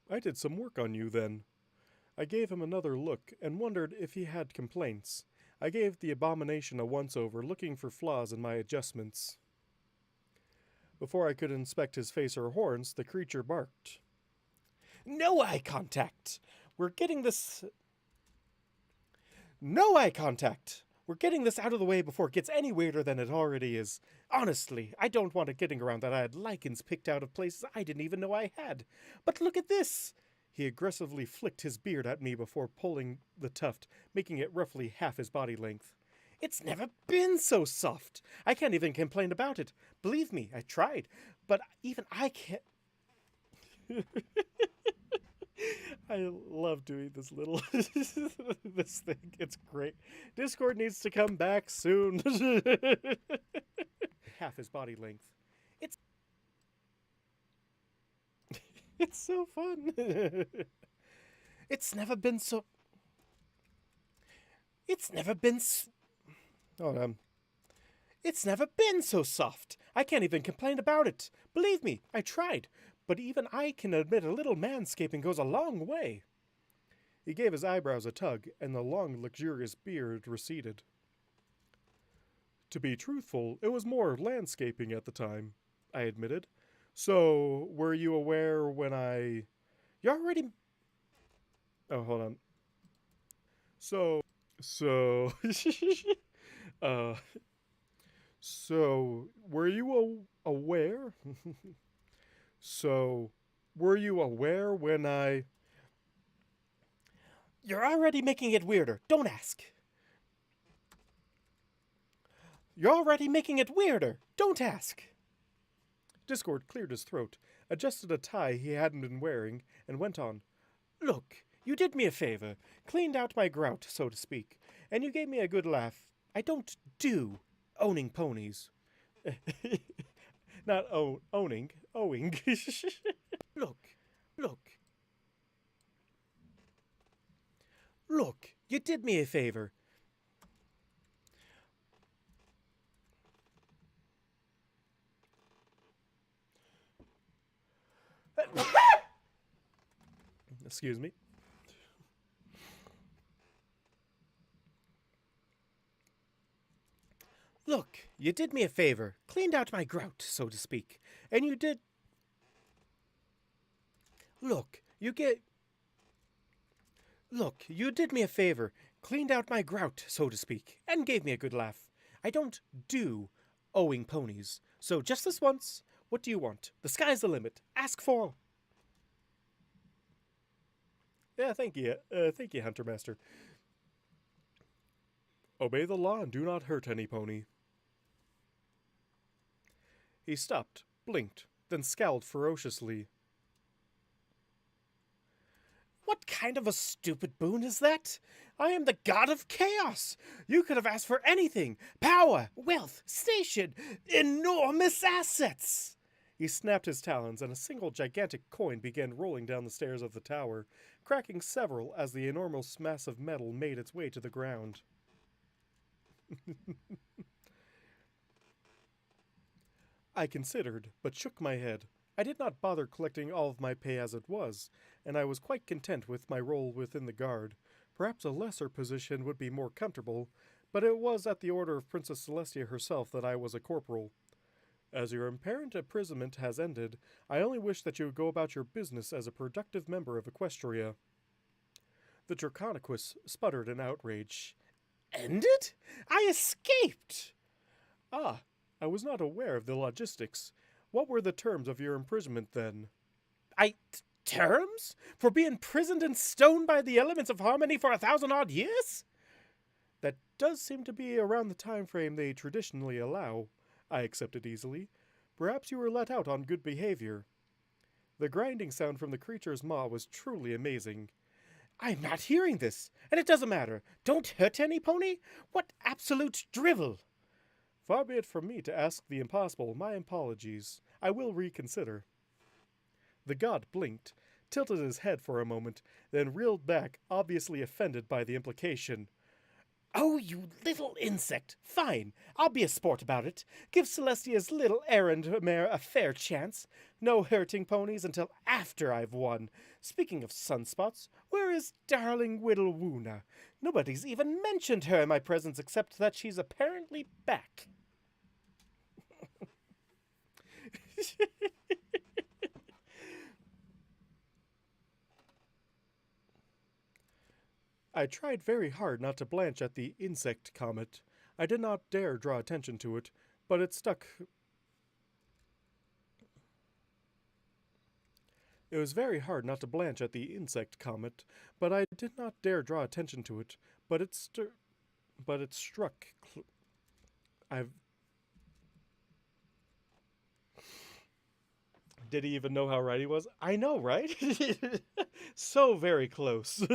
I did some work on you then. I gave him another look and wondered if he had complaints. I gave the abomination a once-over, looking for flaws in my adjustments. Before I could inspect his face or horns, the creature barked. No eye contact! We're getting this... No eye contact! We're getting this out of the way before it gets any weirder than it already is. Honestly, I don't want it getting around that I had lichens picked out of places I didn't even know I had. But look at this! He aggressively flicked his beard at me before pulling the tuft, making it roughly half his body length. It's never been so soft. I can't even complain about it. Believe me, I tried. But even I can't... I love doing this little... this thing. It's great. Discord needs to come back soon. Half his body length. It's so fun. It's never been so... It's never been Oh, It's never been so soft. I can't even complain about it. Believe me, I tried. But even I can admit a little manscaping goes a long way. He gave his eyebrows a tug, and the long, luxurious beard receded. To be truthful, it was more landscaping at the time, I admitted. So, were you aware when I... You already... Oh, hold on. So... uh... So, were you aware? So, were you aware when I... You're already making it weirder. Don't ask. You're already making it weirder. Don't ask. Discord cleared his throat, adjusted a tie he hadn't been wearing, and went on. Look, you did me a favor, cleaned out my grout, so to speak, and you gave me a good laugh. I don't do owning ponies. Not owning, owing. Look, look. Look, you did me a favor. Excuse me. Look, you did me a favor, cleaned out my grout, so to speak, and you did... Look, you did me a favor, cleaned out my grout, so to speak, and gave me a good laugh. I don't do owing ponies, so just this once, what do you want? The sky's the limit. Ask for... Yeah, thank you, Hunter Master. Obey the law and do not hurt any pony. He stopped, blinked, then scowled ferociously. What kind of a stupid boon is that? I am the god of chaos. You could have asked for anything. Power, wealth, station, enormous assets. He snapped his talons, and a single gigantic coin began rolling down the stairs of the tower, cracking several as the enormous mass of metal made its way to the ground. I considered, but shook my head. I did not bother collecting all of my pay as it was, and I was quite content with my role within the guard. Perhaps a lesser position would be more comfortable, but it was at the order of Princess Celestia herself that I was a corporal. As your apparent imprisonment has ended, I only wish that you would go about your business as a productive member of Equestria. The Draconicus sputtered in outrage. Ended? I escaped! Ah, I was not aware of the logistics. What were the terms of your imprisonment, then? Terms? For being imprisoned and stoned by the elements of harmony for 1,000-odd years? That does seem to be around the time frame they traditionally allow. I accepted easily. Perhaps you were let out on good behavior. The grinding sound from the creature's maw was truly amazing. I'm not hearing this, and it doesn't matter. Don't hurt any pony? What absolute drivel! Far be it from me to ask the impossible. My apologies. I will reconsider. The god blinked, tilted his head for a moment, then reeled back, obviously offended by the implication. Oh, you little insect! Fine, I'll be a sport about it. Give Celestia's little errand mare a fair chance. No hurting ponies until after I've won. Speaking of sunspots, where is darling Whittle Woona? Nobody's even mentioned her in my presence except that she's apparently back. I tried very hard not to blanch at the insect comet. I did not dare draw attention to it, but it stuck. It was very hard not to blanch at the insect comet, but I did not dare draw attention to it, but it struck. Did he even know how right he was? I know, right? So very close.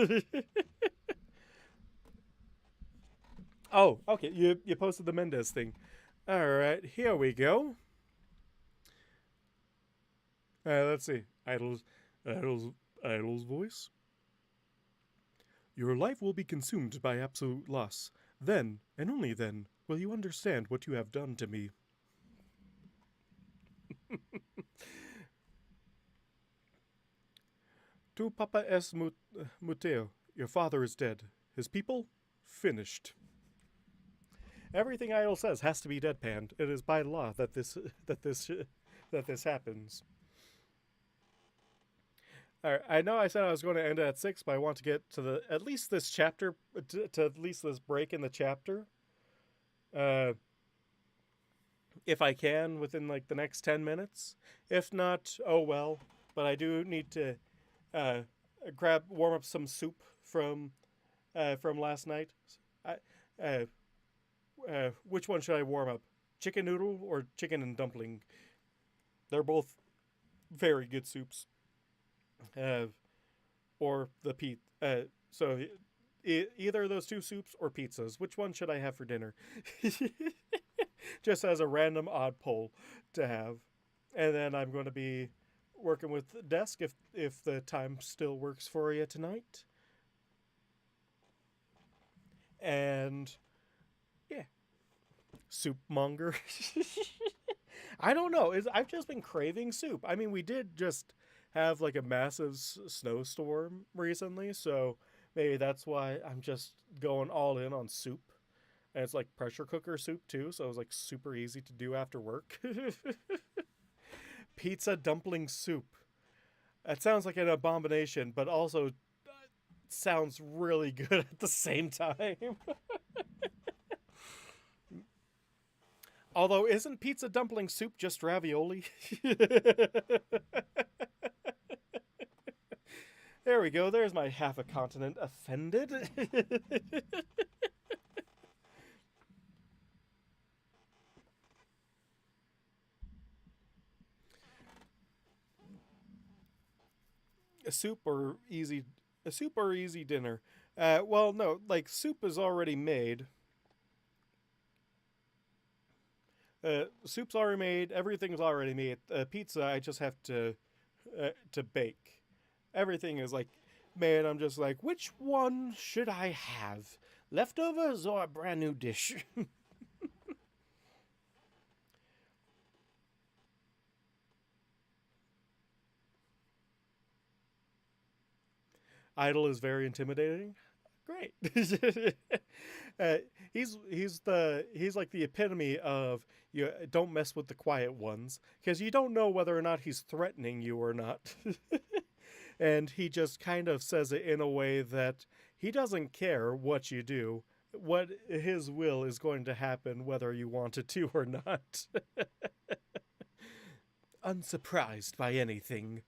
Oh, okay. You posted the Mendez thing. All right, here we go. Let's see. Idol's voice. Your life will be consumed by absolute loss. Then, and only then, will you understand what you have done to me. Tu papa es muteo. Your father is dead. His people? Finished. Everything Idol says has to be deadpanned. It is by law that this happens. All right, I know I said I was going to end at 6, but I want to get to at least this chapter, to at least this break in the chapter. If I can, within like the next 10 minutes. If not, oh well. But I do need to warm up some soup from last night. Which one should I warm up? Chicken noodle or chicken and dumpling? They're both very good soups. Or the pizza. So either of those two soups or pizzas. Which one should I have for dinner? Just as a random odd poll to have. And then I'm going to be working with the desk if the time still works for you tonight. And yeah, soup monger. I don't know. I've just been craving soup. I mean, we did just have like a massive snowstorm recently, so maybe that's why I'm just going all in on soup. And it's like pressure cooker soup too, so it was like super easy to do after work. Pizza dumpling soup. That sounds like an abomination, but also sounds really good at the same time. Although, isn't pizza dumpling soup just ravioli? There we go. There's my half a continent offended. A soup or easy dinner. Well, no, like soup is already made. Soup's already made. Everything's already made. Pizza, I just have to bake. Everything is like made. I'm just like, which one should I have? Leftovers or a brand new dish? Idol is very intimidating. Great. He's like the epitome of you don't mess with the quiet ones because you don't know whether or not he's threatening you or not. And he just kind of says it in a way that he doesn't care what you do. What his will is going to happen whether you want it to or not. Unsurprised by anything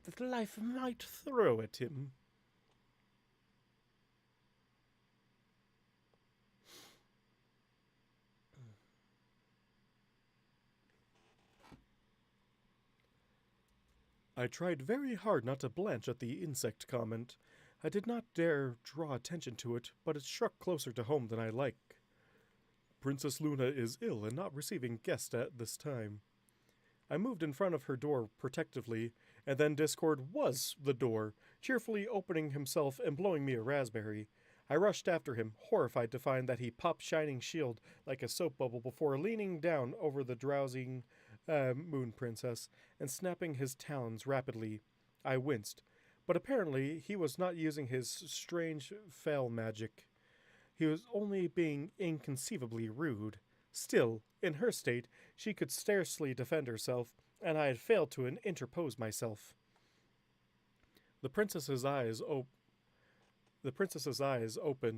that life might throw at him. I tried very hard not to blanch at the insect comment. I did not dare draw attention to it, but it struck closer to home than I like. Princess Luna is ill and not receiving guests at this time. I moved in front of her door protectively, and then Discord was the door, cheerfully opening himself and blowing me a raspberry. I rushed after him, horrified to find that he popped Shining Shield like a soap bubble before leaning down over the drowsing Moon Princess and snapping his talons rapidly. I winced, but apparently he was not using his strange fell magic. He was only being inconceivably rude. Still, in her state, she could scarcely defend herself, and I had failed to interpose myself. The princess's eyes opened,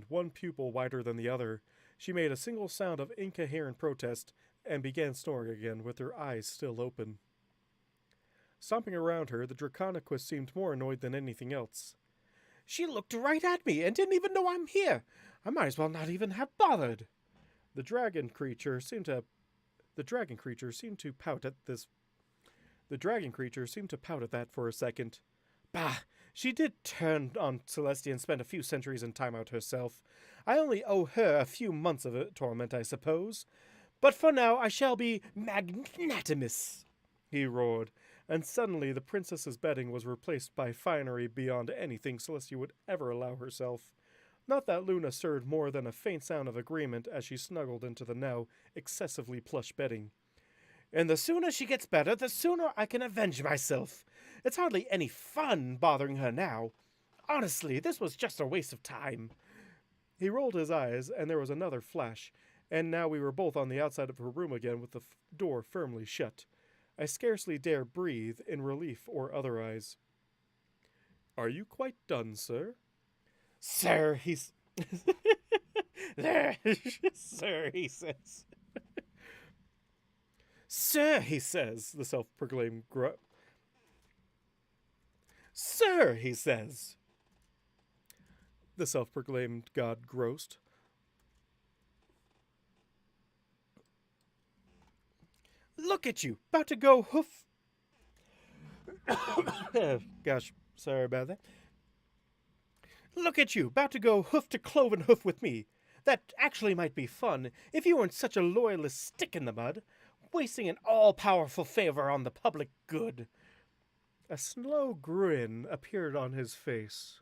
one pupil wider than the other. She made a single sound of incoherent protest and began snoring again with her eyes still open. Stomping around her, the Draconequus seemed more annoyed than anything else. She looked right at me and didn't even know I'm here. I might as well not even have bothered. The dragon creature seemed to pout at that for a second. Bah! She did turn on Celestia and spend a few centuries in timeout herself. I only owe her a few months of torment, I suppose. But for now I shall be magnanimous, he roared, and suddenly the princess's bedding was replaced by finery beyond anything Celestia would ever allow herself. Not that Luna stirred more than a faint sound of agreement as she snuggled into the now excessively plush bedding. And the sooner she gets better, the sooner I can avenge myself. It's hardly any fun bothering her now. Honestly, this was just a waste of time. He rolled his eyes, and there was another flash, and now we were both on the outside of her room again with the door firmly shut. I scarcely dare breathe in relief or otherwise. Are you quite done, sir? Sir, he's... There, sir, he says. Sir, he says, the self-proclaimed Sir, he says. The self-proclaimed god grossed. Look at you, about to go hoof... Gosh, sorry about that. Look at you, about to go hoof to cloven hoof with me. That actually might be fun if you weren't such a loyalist stick in the mud, wasting an all-powerful favor on the public good. A slow grin appeared on his face.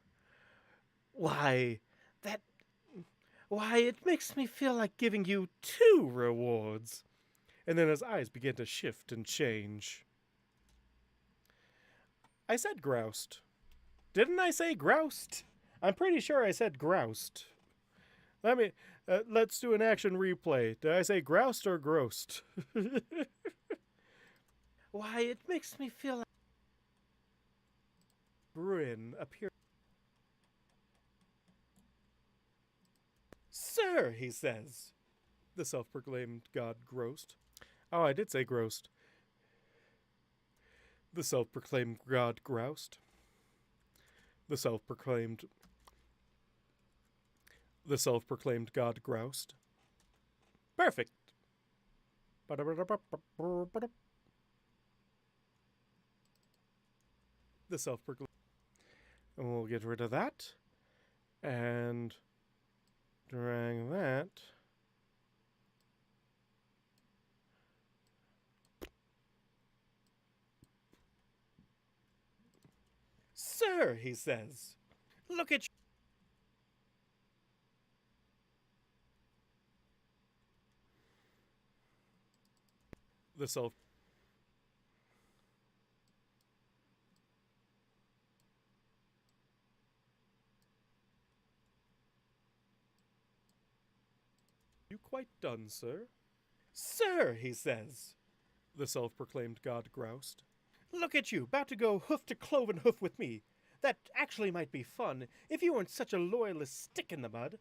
Why, it makes me feel like giving you 2 rewards. And then his eyes began to shift and change. I said groused. Didn't I say groused? I'm pretty sure I said groused. Let's do an action replay. Did I say groused or grossed? Why, it makes me feel like... Grin appeared. Sir, he says. The self-proclaimed god grossed. Oh, I did say grossed. The self-proclaimed god groused. The self-proclaimed god groused. Perfect. The self-proclaimed. And we'll get rid of that. And drag that. Sir, he says. Look at you. The self. You quite done, sir? Sir, he says. The self-proclaimed god groused. Look at you, about to go hoof to cloven hoof with me. That actually might be fun if you weren't such a loyalist stick in the mud,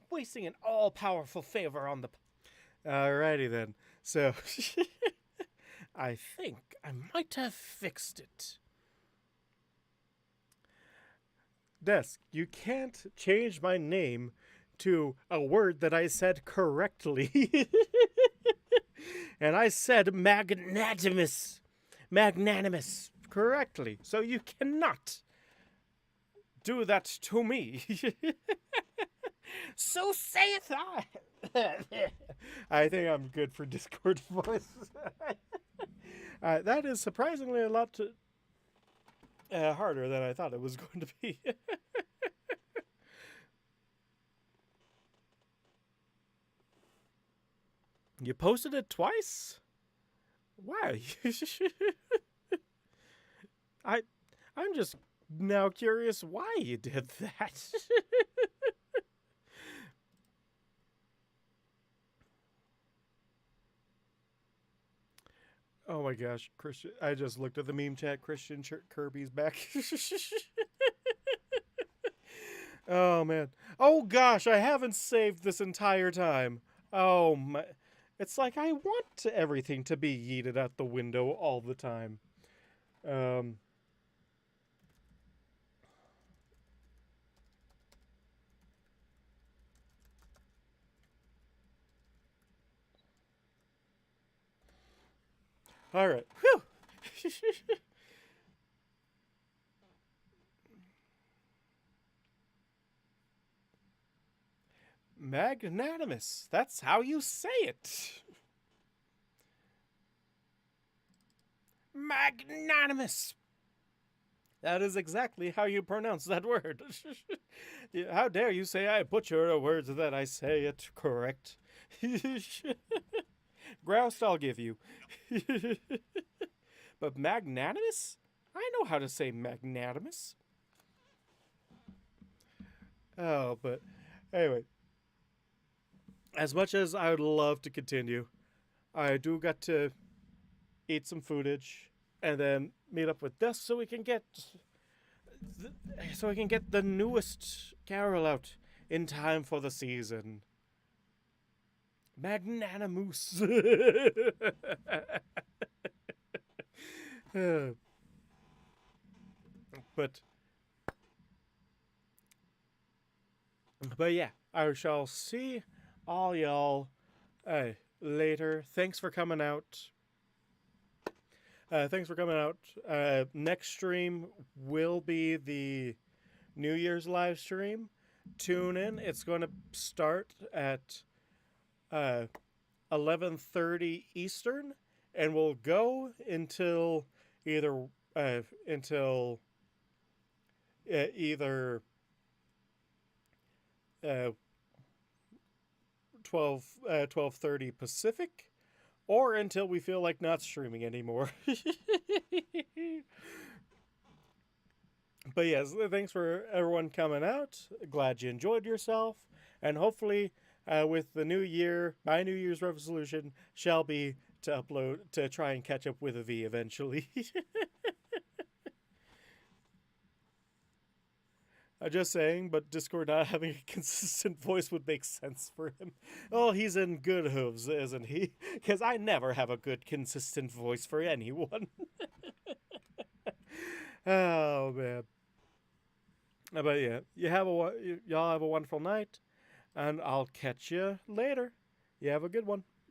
wasting an all-powerful favor on the... Alrighty then. So, I think I might have fixed it. Desk, you can't change my name to a word that I said correctly. And I said magnanimous correctly. So you cannot do that to me. So saith I. I think I'm good for Discord voice. That is surprisingly a lot harder than I thought it was going to be. You posted it twice? Why? I'm just now curious why you did that. Oh my gosh, Christian! I just looked at the meme chat. Christian Kirby's back. Oh man! Oh gosh! I haven't saved this entire time. Oh my! It's like I want everything to be yeeted out the window all the time. All right. Whew. Magnanimous. That's how you say it. Magnanimous. That is exactly how you pronounce that word. How dare you say I butcher a word that I say it correct? Groused, I'll give you. But magnanimous? I know how to say magnanimous. Oh, but anyway, as much as I would love to continue, I do got to eat some foodage and then meet up with Dusk so we can get the newest carol out in time for the season. Magnanimous. but yeah, I shall see all y'all later. Thanks for coming out. Next stream will be the New Year's live stream. Tune in. It's going to start at 11:30 Eastern, and we'll go until either 12:30 Pacific, or until we feel like not streaming anymore. But yes, thanks for everyone coming out. Glad you enjoyed yourself, and hopefully, with the new year, my New Year's resolution shall be to try and catch up with a V eventually. I'm just saying, but Discord not having a consistent voice would make sense for him. Oh, he's in good hooves, isn't he? Because I never have a good, consistent voice for anyone. Oh, man. But yeah, y'all have a wonderful night, and I'll catch you later. You have a good one.